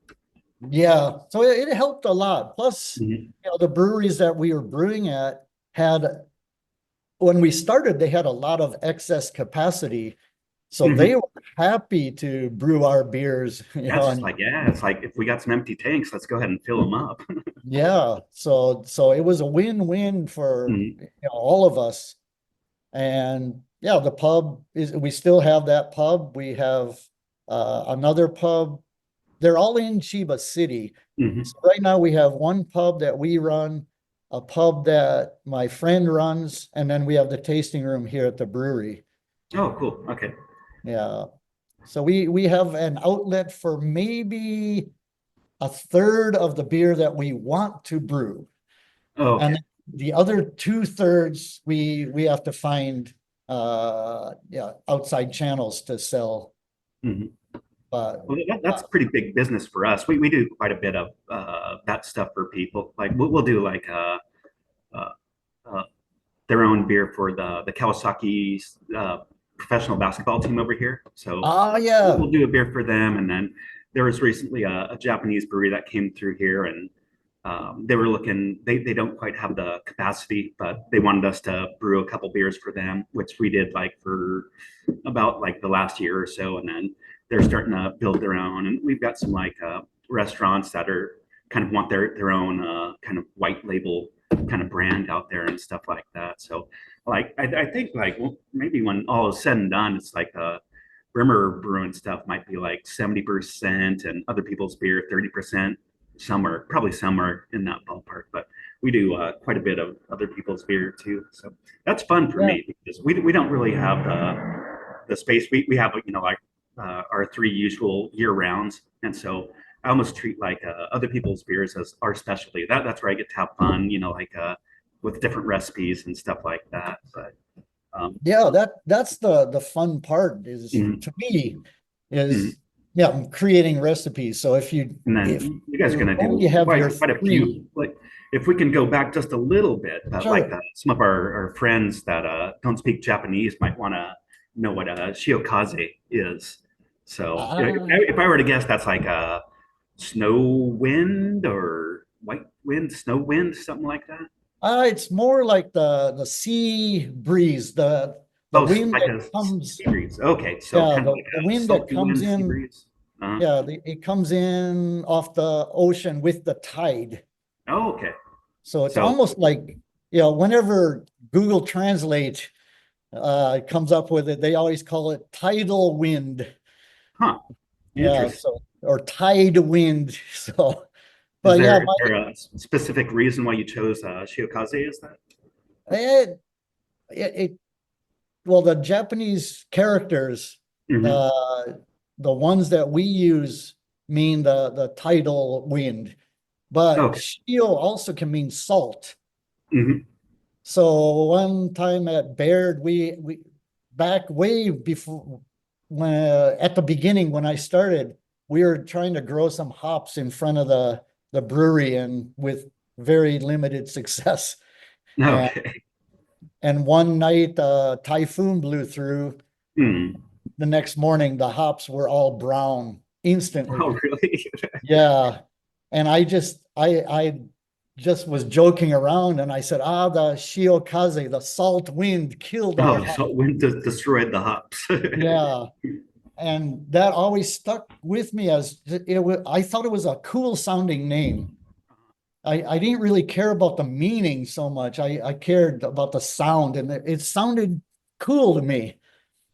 Yeah. So it helped a lot. Plus, Mhm. the breweries that we were brewing at had, when we started, they had a lot of excess capacity. So they Mhm. were happy to brew our beers, That's just and like, yeah, it's like if we got some empty tanks, let's go ahead and fill them up. yeah, so it was a win-win for Mhm. all of us. And yeah, the pub is, we still have that pub. We have another pub. They're all in Chiba City. Mhm. So right now we have one pub that we run, a pub that my friend runs, and then we have the tasting room here at the brewery. Oh, cool. Okay. Yeah. So we have an outlet for maybe a third of the beer that we want to brew. Oh, okay. And the other 2/3 we have to find yeah, outside channels to sell. Mhm. But Well, that's pretty big business for us. We do quite a bit of that stuff for people. Like we'll do like uh, uh, their own beer for the Kawasaki professional basketball team over here. So yeah. we'll do a beer for them. And then there was recently a Japanese brewery that came through here, and they were looking. They don't quite have the capacity, but they wanted us to brew a couple beers for them, which we did like for about like the last year or so. And then they're starting to build their own, and we've got some like restaurants that are kind of want their own kind of white label kind of brand out there and stuff like that. So like I think like well, maybe when all is said and done, it's like Brimmer brewing stuff might be like 70% and other people's beer 30%. Somewhere, probably somewhere in that ballpark, but we do quite a bit of other people's beer too. So that's fun for Yeah. me because we don't really have the space. We have, like our three usual year rounds. And so I almost treat like other people's beers as our specialty. That's where I get to have fun, like with different recipes and stuff like that. But Yeah, that's the fun part is, mhm, to me, mhm. is yeah, creating recipes. So And if then you guys are you going to only do have your quite a three, few. Like if we can go back just a little bit, like sure. some of our friends that don't speak Japanese might want to know what Shiokaze is. So Ah, if I were to guess, that's like a snow wind or white wind, snow wind, something like that. it's more like the sea breeze, the Oh, wind like that a comes, sea breeze. Okay, so yeah, kind of the like a wind that salty comes wind sea in. breeze. Yeah, it comes in off the ocean with the tide. Oh, okay. So it's So, almost like, whenever Google Translate comes up with it, they always call it tidal wind. huh, Yeah, interesting. so, or tide wind. So, Is but yeah, there a specific reason why you chose Shiokaze? Is that? it, it well, the Japanese characters, Hmm. the ones that we use mean the tidal wind, but Okay. Shio also can mean salt. Hmm. So one time at Baird, we back way before, when at the beginning when I started, we were trying to grow some hops in front of the brewery, and with very limited success. And Okay. and one night a typhoon blew through. Hmm. The next morning the hops were all brown Oh, instantly. really? Yeah. And I just was joking around, and I said, the Shiokaze, the salt wind killed our Oh, the hop. salt wind destroyed the hops. Yeah. And that always stuck with me as I thought it was a cool sounding name. I didn't really care about the meaning so much. I cared about the sound, and it sounded cool to me.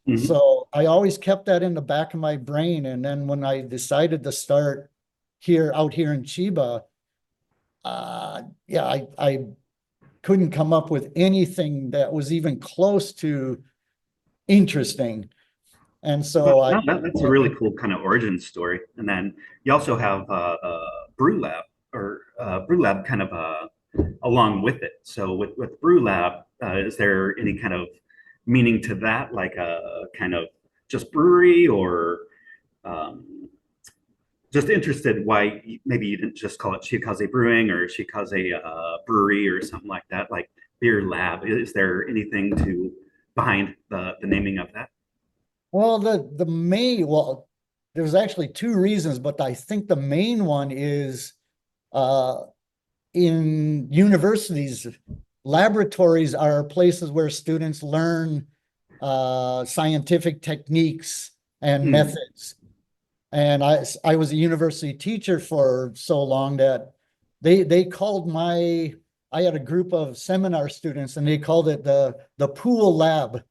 Hmm. So I always kept that in the back of my brain. And then when I decided to start out here in Chiba, yeah, I couldn't come up with anything that was even close to interesting. And Well, so no, that's a really cool kind of origin story. And then you also have BrewLab or BrewLab kind of along with it. So with BrewLab, is there any kind of meaning to that, like a kind of just brewery, or um, just interested why maybe you didn't just call it Shiokaze Brewing or Shiokaze Brewery or something like that, like Beer Lab. Is there anything to behind the naming of that? well, the main well, there's actually two reasons, but I think the main one is uh, in universities, laboratories are places where students learn scientific techniques and Hmm. methods. And I was a university teacher for so long that they called I had a group of seminar students, and they called it the pool lab.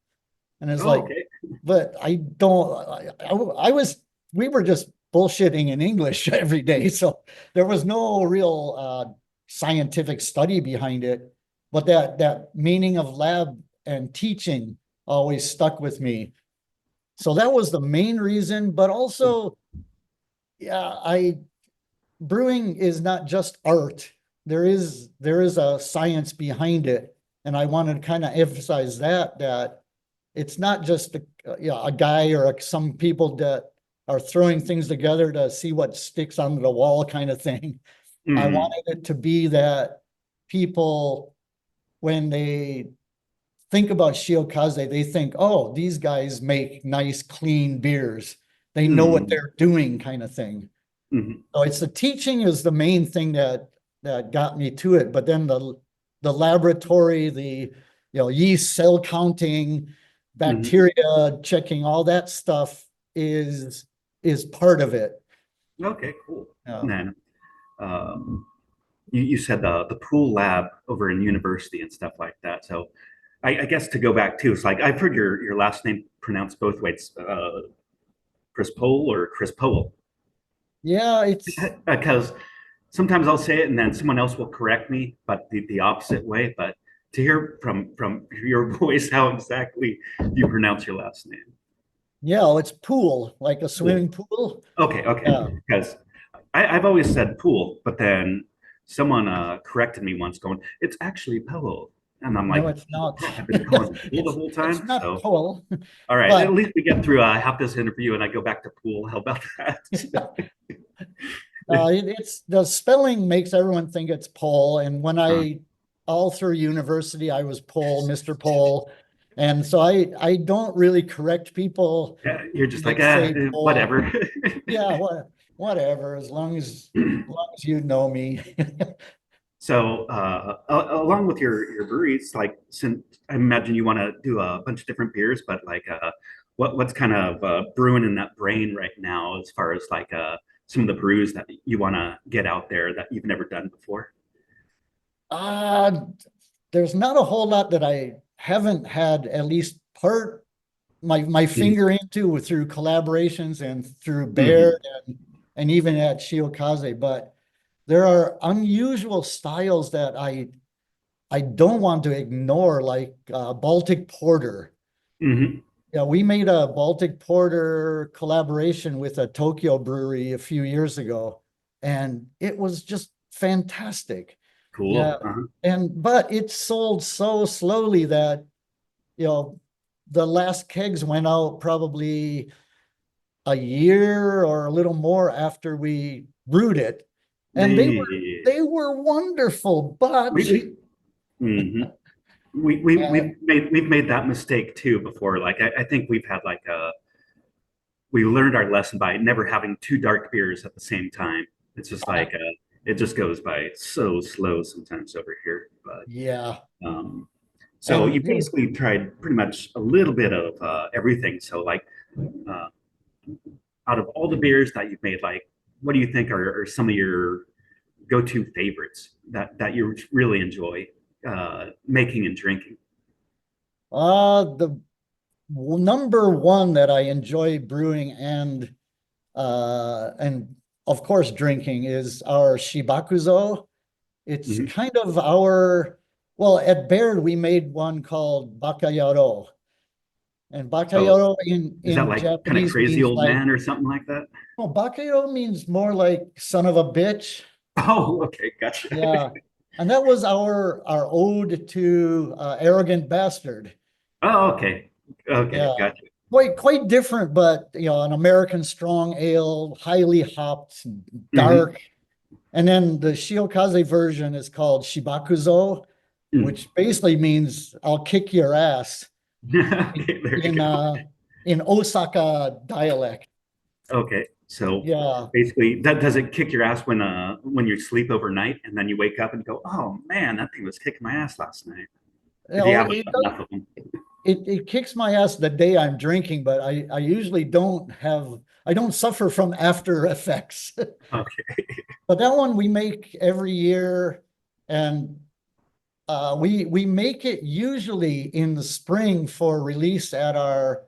And it's Oh, like, okay. but I don't, I was, we were just bullshitting in English every day. So there was no real scientific study behind it. But that meaning of lab and teaching always stuck with me. So that was the main reason. But also, yeah, brewing is not just art. There is a science behind it. And I wanted to kind of emphasize that it's not just a guy or some people that are throwing things together to see what sticks on the wall kind of thing. I Hmm. wanted it to be that people, when they think about Shiokaze, they think, oh, these guys make nice, clean beers. They know what Hmm. they're doing, kind of thing. Hmm. So it's the teaching is the main thing that got me to it. But then the laboratory, the yeast cell counting, Hmm. bacteria checking, all that stuff is part of it. Okay, cool. And Yeah. then you said the pool lab over in university and stuff like that. So I guess to go back too, it's like I've heard your last name pronounced both ways, Chris Poel or Chris Poel, Yeah, it's because sometimes I'll say it and then someone else will correct me, but the opposite way. But to hear from your voice how exactly you pronounce your last name. it's pool, like a Pool. swimming pool. Okay, okay. Yeah. Because I've always said pool, but then someone corrected me once, going, "It's actually Poel," and I'm No, like, it's not. "I've been calling it pool the whole It's time." not So, pool, all right, at but least we get through half this interview, and I go back to pool. How about that? it's the spelling makes everyone think it's Pole. And when Uh, I all through university, I was Pole, Mr. Pole. And so I don't really correct people yeah, you're just when like, they say Pole. whatever. Yeah, whatever, as long as you know me. So, along with your breweries, like, since I imagine you want to do a bunch of different beers, but like, what's kind of brewing in that brain right now as far as like some of the brews that you want to get out there that you've never done before? Uh, there's not a whole lot that I haven't had at least part my finger into through collaborations and through Bear and even at Shiokaze, but there are unusual styles that I don't want to ignore, like Baltic Porter. Mm-hmm. Yeah, we made a Baltic Porter collaboration with a Tokyo brewery a few years ago, and it was just fantastic. Yeah, Cool. Uh-huh. but it sold so slowly that, you know, the last kegs went out probably a year or a little more after we brewed it, and The they were wonderful, but we, uh, we've made that mistake too before. Like I think we've had like we learned our lesson by never having two dark beers at the same time. It's just like it just goes by so slow sometimes over here. But yeah, so you and basically tried pretty much a little bit of everything. So like uh, out of all the beers that you've made, like what do you think are some of your go-to favorites that you really enjoy making and drinking? the number one that I enjoy brewing and of course drinking is our Shibakuzo. It's Mhm. kind of our, well, at Baird we made one called Bakayaro. And So Bakayaro is that in like kind of Japanese crazy means old like, man or something like that? well, Bakayaro means more like son of a bitch. Oh, okay, gotcha. Yeah. And that was our ode to arrogant bastard. Oh, okay, okay, Yeah. gotcha. Quite different, but an American strong ale, highly hopped, Hmm. dark. And then the Shiokaze version is called Shibakuzo, Mm. which basically means I'll kick your ass Okay, there you in go. in Osaka dialect. Okay, so Yeah. basically, that does it kick your ass when you sleep overnight and then you wake up and go, "Oh man, that thing was kicking my ass last night." You If you know, have it enough of them. it kicks my ass the day I'm drinking, but I usually I don't suffer from after effects. Okay. But that one we make every year, and we make it usually in the spring for release at our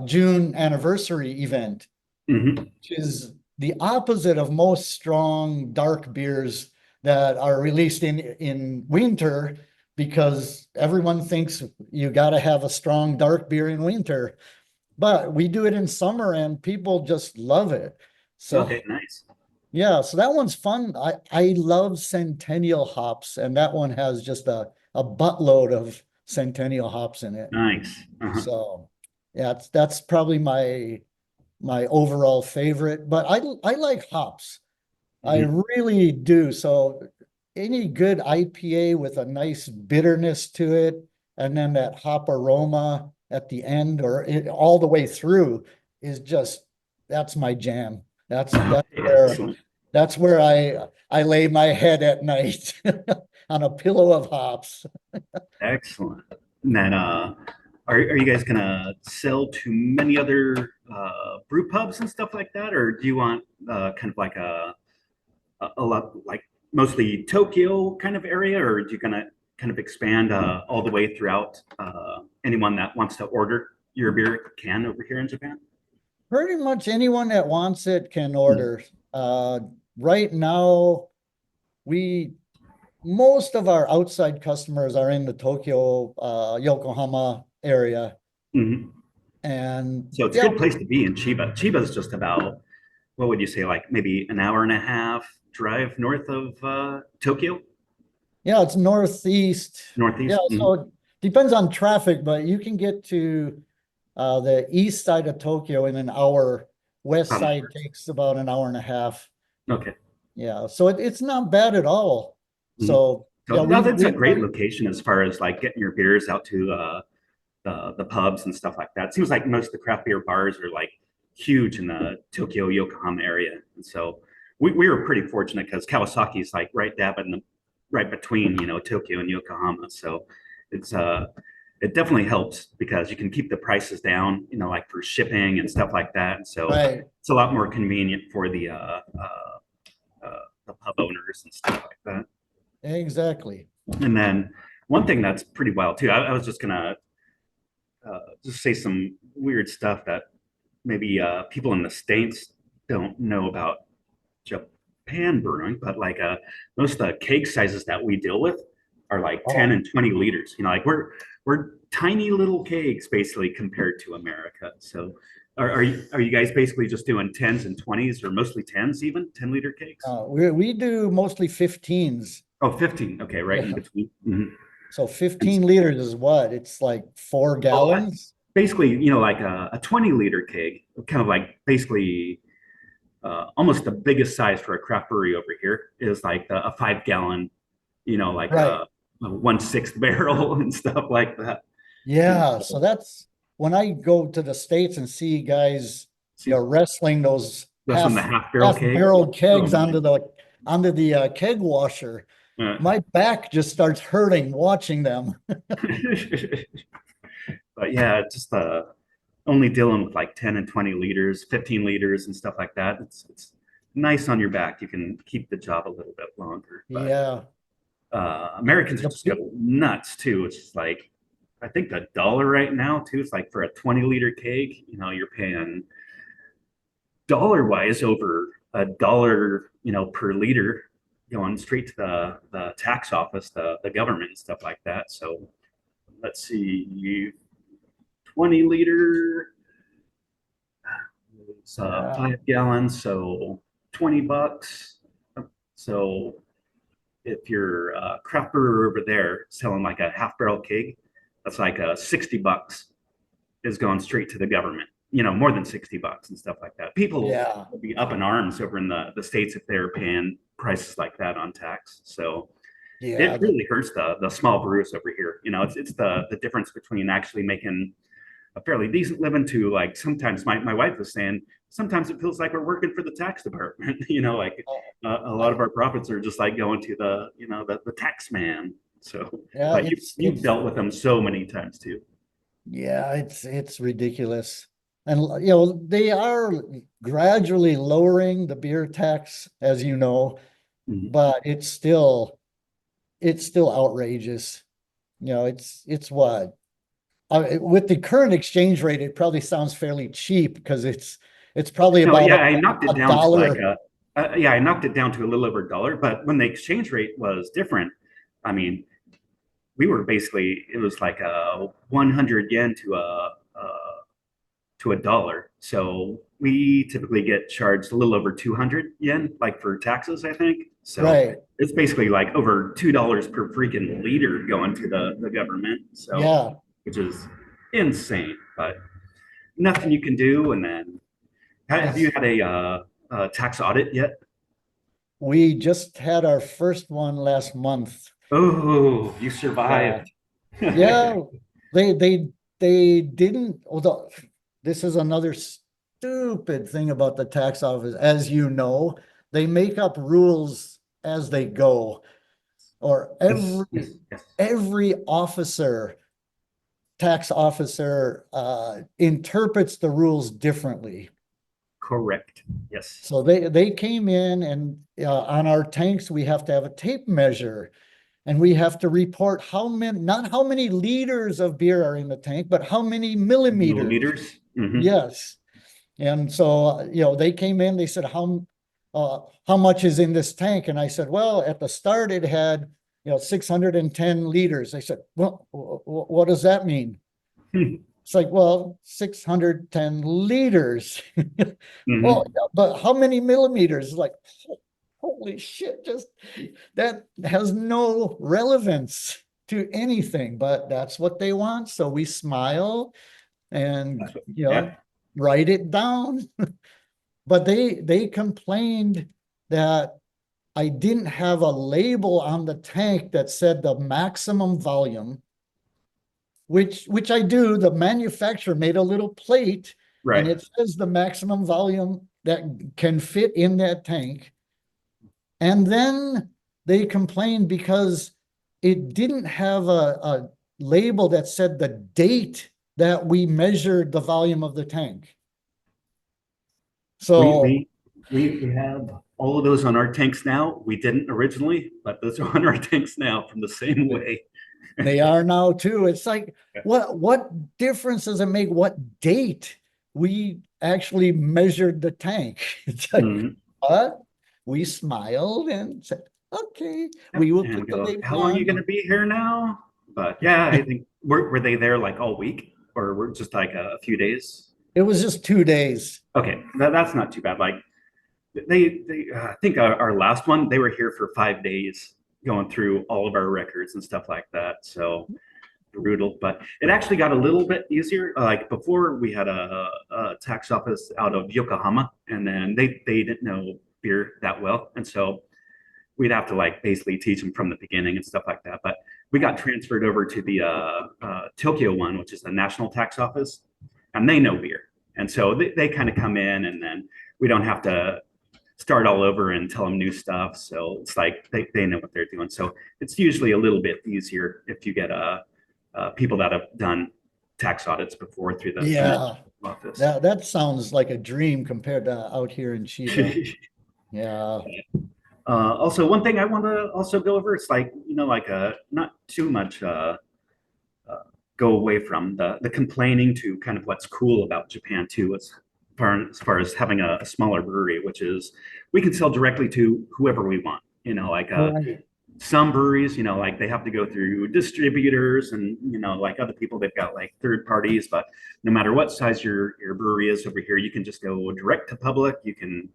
June anniversary event, Hmm. which is the opposite of most strong dark beers that are released in winter, because everyone thinks you got to have a strong dark beer in winter. But we do it in summer and people just love it. So Okay, nice. yeah, so that one's fun. I love Centennial hops, and that one has just a buttload of Centennial hops in it. Nice. Uh-huh. So yeah, that's probably my overall favorite. But I like hops. I Mhm. really do. So any good IPA with a nice bitterness to it, and then that hop aroma at the end or all the way through is just, that's my jam. That's Okay, where excellent. that's where I lay my head at night on a pillow of hops. Excellent. And then are you guys gonna sell to many other brew pubs and stuff like that, or do you want kind of like a lot like mostly Tokyo kind of area, or do you gonna kind of expand all the way throughout anyone that wants to order your beer can over here in Japan? Pretty much anyone that wants it can Mhm. order. Uh, right now, we most of our outside customers are in the Tokyo, Yokohama area. Mhm. And So it's a yeah, good place to be in Chiba. Chiba is just about, what would you say, like maybe an hour and a half drive north of Tokyo, yeah, it's northeast. Yeah, northeast. so it depends on traffic, but you can get to the east side of Tokyo in an hour. West About an side takes about an hour and a half. hour. Okay. Yeah, so it's not bad at all. Mhm. So So yeah, no, that's a we great location as far as like getting your beers out to the pubs and stuff like that. It seems like most of the craft beer bars are like huge in the Tokyo, Yokohama area. And so we were pretty fortunate because Kawasaki is like right dab in the right between, Tokyo and Yokohama. So it's it definitely helps because you can keep the prices down, like for shipping and stuff like that. And so Right. it's a lot more convenient for the pub owners and stuff like that. Exactly. And then one thing that's pretty wild too, I was just gonna just say some weird stuff that maybe people in the States don't know about Japan brewing, but like most of the keg sizes that we deal with are like 10 and 20 liters. Like we're tiny little kegs basically compared to America. So are you guys basically just doing 10s and 20s or mostly 10s even 10-liter kegs? We do mostly 15s. Oh, 15. Okay, right in between. Mhm. So 15 liters is what? It's like 4 gallons. Basically, like a 20-liter keg, kind of like basically almost the biggest size for a craft brewery over here is like a 5-gallon, like Right. a 1/6 barrel and stuff like that. Yeah. So that's when I go to the States and see guys, wrestling those That's from the half barrel keg. barrel kegs Oh, onto the keg washer. My back just starts hurting watching them. But yeah, just only dealing with like 10 and 20 liters, 15 liters and stuff like that. It's nice on your back. You can keep the job a little bit longer. But, Yeah. Americans are just go nuts too. It's just like, I think $1 right now too. It's like for a 20-liter keg, you're paying dollar-wise over $1, per liter going straight to the tax office, the government and stuff like that. So let's see, 20-liter, it's 5 gallons, so $20. So if you're a craft brewer over there selling like a half barrel keg, that's like $60 is going straight to the government. More than $60 and stuff like that. People will be up in arms over in the States if they're paying prices like that on tax. So it really hurts the small brewers over here. It's the difference between actually making a fairly decent living to like sometimes my wife was saying sometimes it feels like we're working for the tax department. Like a lot of our profits are just like going to the tax man. So but you've dealt with them so many times too. Yeah, it's ridiculous. And they are gradually lowering the beer tax, as you know, but it's still outrageous. It's what with the current exchange rate, it probably sounds fairly cheap because it's probably about I knocked it down to $1. like I knocked it down to a little over $1. But when the exchange rate was different, I mean, we were basically it was like a 100 yen to $1. So we typically get charged a little over 200 yen, like for taxes, I think. So it's basically like over $2 per freaking liter going to the government. So which is insane, but nothing you can do. And then have you had a tax audit yet? We just had our first one last month. Oh, you survived. Yeah, they didn't. Although this is another stupid thing about the tax office, as you know, they make up rules as they go, or every tax officer interprets the rules differently. Correct. Yes. So they came in and on our tanks, we have to have a tape measure and we have to report not how many liters of beer are in the tank, but how many millimeters. Mm-hmm. Yes. And so, they came in, they said, how much is in this tank? And I said, well, at the start it had, 610 liters. They said, well, what does that mean? It's like, well, 610 liters. Well, but how many millimeters? Like, holy shit, just that has no relevance to anything, but that's what they want. So we smile and, write it down. But they complained that I didn't have a label on the tank that said the maximum volume, which I do. The manufacturer made a little plate and it says the maximum volume that can fit in that tank. And then they complained because it didn't have a label that said the date that we measured the volume of the tank. So We have all of those on our tanks now. We didn't originally, but those are on our tanks now from the same way. they are now too. It's like, what difference does it make what date we actually measured the tank? It's like, but we smiled and said, okay, we will And put the go, label how long are you on. going to be here now? But yeah, I think were they there like all week or were just like a few days? It was just 2 days. Okay, that's not too bad. Like they I think our last one, they were here for 5 days going through all of our records and stuff like that. So brutal, but it actually got a little bit easier. Like before, we had a tax office out of Yokohama, and then they didn't know beer that well, and so we'd have to like basically teach them from the beginning and stuff like that. But we got transferred over to the Tokyo one, which is the national tax office, and they know beer, and so they kind of come in, and then we don't have to start all over and tell them new stuff. So it's like they know what they're doing. So it's usually a little bit easier if you get people that have done tax audits before through the office. That sounds like a dream compared to out here in Chiba. Yeah. Also, one thing I want to also go over, it's like, like not too much go away from the complaining to kind of what's cool about Japan too, as far as having a smaller brewery, which is we can sell directly to whoever we want. Right. Some breweries, like they have to go through distributors and, like other people, they've got like third parties, but no matter what size your brewery is over here, you can just go direct to public. You can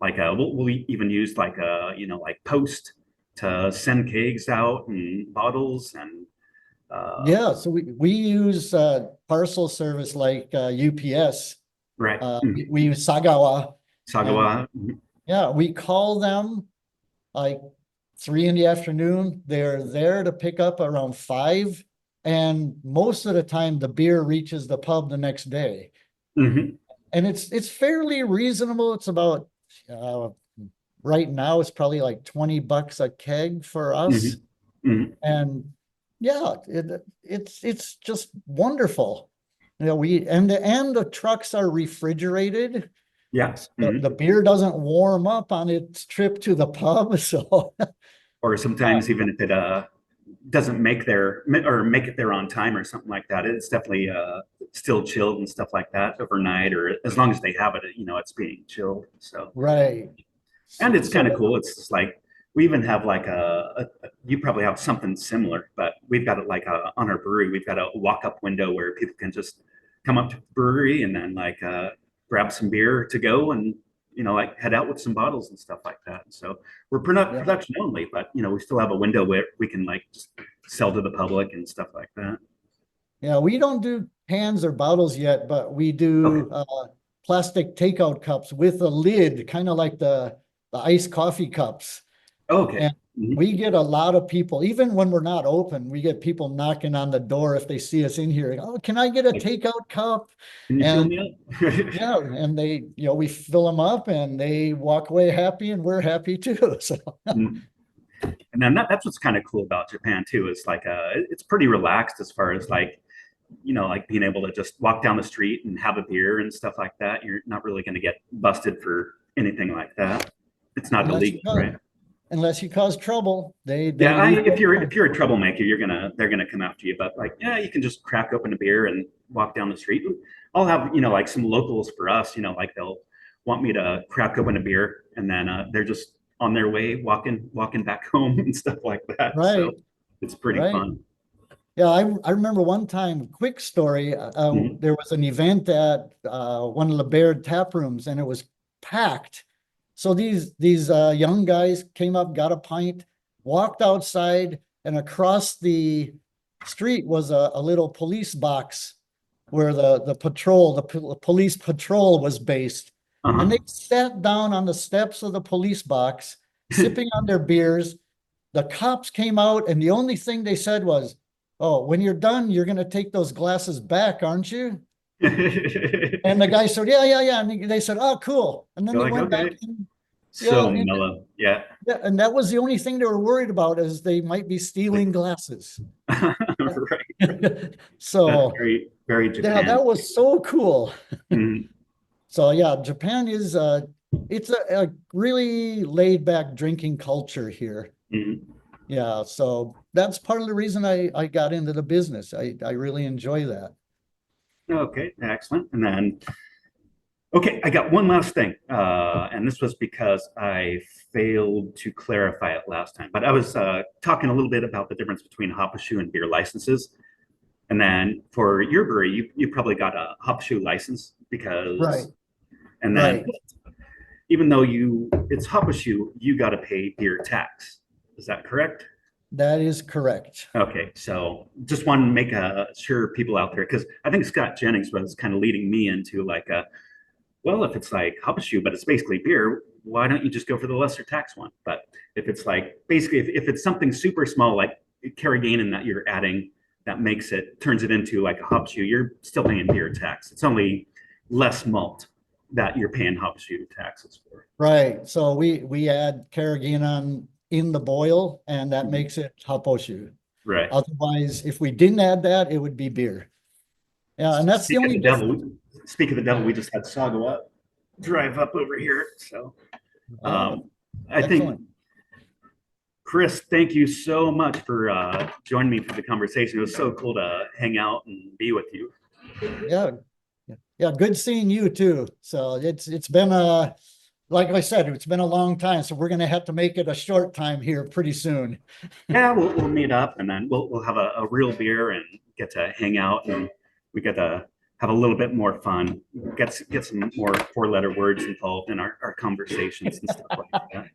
like, we'll even use like like Post to send kegs out and bottles and. Yeah, so we use parcel service like UPS. Right. We use Sagawa. Sagawa. Yeah, we call them like 3 p.m. They're there to pick up around 5, and most of the time the beer reaches the pub the next day. Mm-hmm. And it's fairly reasonable. It's about right now it's probably like $20 a keg for us. Mm-hmm. And yeah, it's just wonderful. The trucks are refrigerated. Yes. The beer doesn't warm up on its trip to the pub. So or sometimes even if it doesn't make it there on time or something like that, it's definitely still chilled and stuff like that overnight, or as long as they have it, it's being chilled. So right. And it's kind of cool. It's just like we even have like you probably have something similar, but we've got it like on our brewery, we've got a walk-up window where people can just come up to the brewery and then like grab some beer to go and like head out with some bottles and stuff like that. So we're production only, but we still have a window where we can like just sell to the public and stuff like that. Yeah, we don't do cans or bottles yet, but we do plastic takeout cups with a lid, kind of like the iced coffee cups. Okay. And we get a lot of people, even when we're not open, we get people knocking on the door if they see us in here. Oh, can I get a takeout cup? Can you fill me up? Yeah, and they, we fill them up and they walk away happy and we're happy too. So. And then that's what's kind of cool about Japan too, is like it's pretty relaxed as far as like, like being able to just walk down the street and have a beer and stuff like that. You're not really going to get busted for anything like that. It's not illegal, right? Unless you cause trouble, if you're a troublemaker, they're gonna come after you. But like, yeah, you can just crack open a beer and walk down the street. I'll have like some locals for us. Like they'll want me to crack open a beer, and then they're just on their way walking back home and stuff like that. Right. So it's pretty fun. Yeah, I remember one time, quick story. There was an event at one of the Baird tap rooms, and it was packed. So these young guys came up, got a pint, walked outside, and across the street was a little police box where the police patrol was based. And they sat down on the steps of the police box, sipping on their beers. The cops came out, and the only thing they said was, "Oh, when you're done, you're going to take those glasses back, aren't you?" And the guy said, yeah. And they said, "Oh, cool." And then they went back in. So and, mellow. Yeah. yeah, and that was the only thing they were worried about, is they might be stealing glasses. Right. That's So very yeah, Japan. that was so cool. Mhm, So yeah, Japan is it's a really laid back drinking culture here. mhm. Yeah, so that's part of the reason I got into the business. I really enjoy that. Okay, excellent. And then, okay, I got one last thing. And this was because I failed to clarify it last time. But I was talking a little bit about the difference between Hapashu and beer licenses. And then for your brewery, you probably got a Hapashu license Right, because, and then right. even though it's Hapashu, you got to pay beer tax. Is that correct? That is correct. Okay, so just want to make sure people out there, because I think Scott Jennings was kind of leading me into like well, if it's like Hapashu, but it's basically beer, why don't you just go for the lesser tax one? But if it's like basically if it's something super small like carrageenan that you're adding that turns it into like a Hapashu, you're still paying beer tax. It's only less malt that you're paying Hapashu taxes for. Right. So we add carrageenan in the boil, and that makes it happoshu. Right. Otherwise, if we didn't add that, it would be beer. Yeah, and that's the Speak of only the difference. devil. Speak of the devil, we just had Sago up, drive up over here. So Oh, I think excellent. Chris, thank you so much for joining me for the conversation. It was so cool to hang out and be with you. Yeah. Yeah, good seeing you too. So it's been like I said, it's been a long time. So we're gonna have to make it a short time here pretty soon. Yeah, we'll meet up and then we'll have a real beer and get to hang out and we get to have a little bit more fun. Get some more four-letter words involved in our conversations and stuff like that.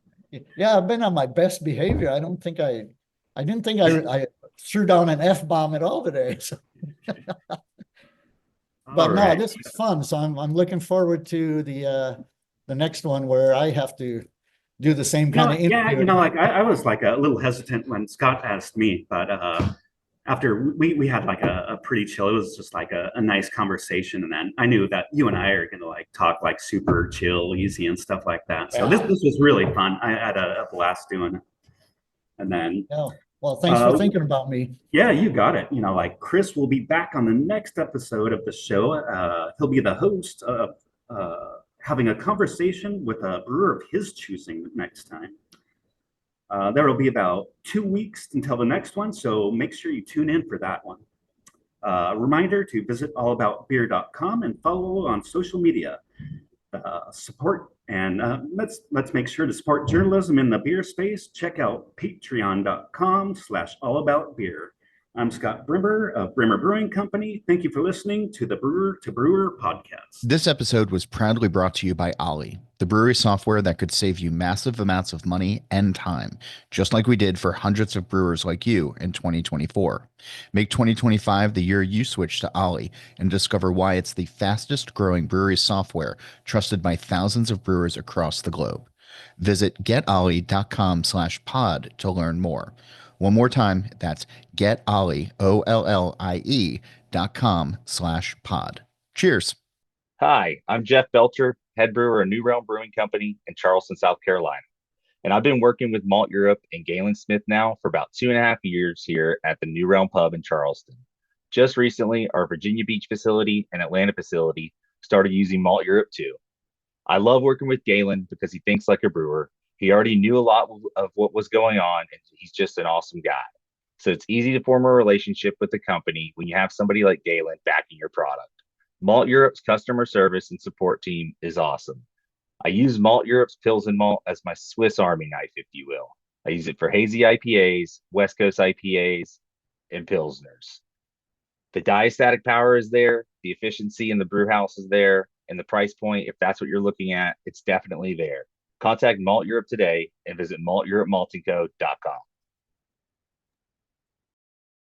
Yeah, I've been on my best behavior. I didn't think I threw down an F-bomb at all today. So, All but no, right. this is fun. So I'm looking forward to the next one where I have to do the same kind of Yeah, interview. like I was like a little hesitant when Scott asked me, but after we had like a pretty chill, it was just like a nice conversation, and then I knew that you and I are gonna like talk like super chill, easy, and stuff like that. So this Yeah. this was really fun. I had a blast doing it, and then Yeah. Well, thanks for uh, thinking about me. yeah, you got it. Like Chris will be back on the next episode of the show. He'll be the host of having a conversation with a brewer of his choosing next time. There will be about 2 weeks until the next one, so make sure you tune in for that one. Reminder to visit allaboutbeer.com and follow on social media. Support and let's make sure to support journalism in the beer space. Check out patreon.com/allaboutbeer. I'm Scott Brimmer of Brimmer Brewing Company. Thank you for listening to the Brewer to Brewer podcast. This episode was proudly brought to you by Ollie, the brewery software that could save you massive amounts of money and time, just like we did for hundreds of brewers like you in 2024. Make 2025 the year you switch to Ollie and discover why it's the fastest growing brewery software trusted by thousands of brewers across the globe. Visit getollie.com/pod to learn more. One more time, that's getollie, OLLIE.com/pod. Cheers. Hi, I'm Jeff Belcher, head brewer of New Realm Brewing Company in Charleston, South Carolina. And I've been working with Malteurop and Galen Smith now for about 2.5 years here at the New Realm Pub in Charleston. Just recently, our Virginia Beach facility and Atlanta facility started using Malteurop too. I love working with Galen because he thinks like a brewer. He already knew a lot of what was going on, and he's just an awesome guy. So it's easy to form a relationship with the company when you have somebody like Galen backing your product. Malteurop's customer service and support team is awesome. I use Malteurop's Pilsen malt as my Swiss Army knife, if you will. I use it for hazy IPAs, West Coast IPAs, and Pilsners. The diastatic power is there, the efficiency in the brew house is there, and the price point, if that's what you're looking at, it's definitely there. Contact Malteurop today and visit malteuropmaltingco.com.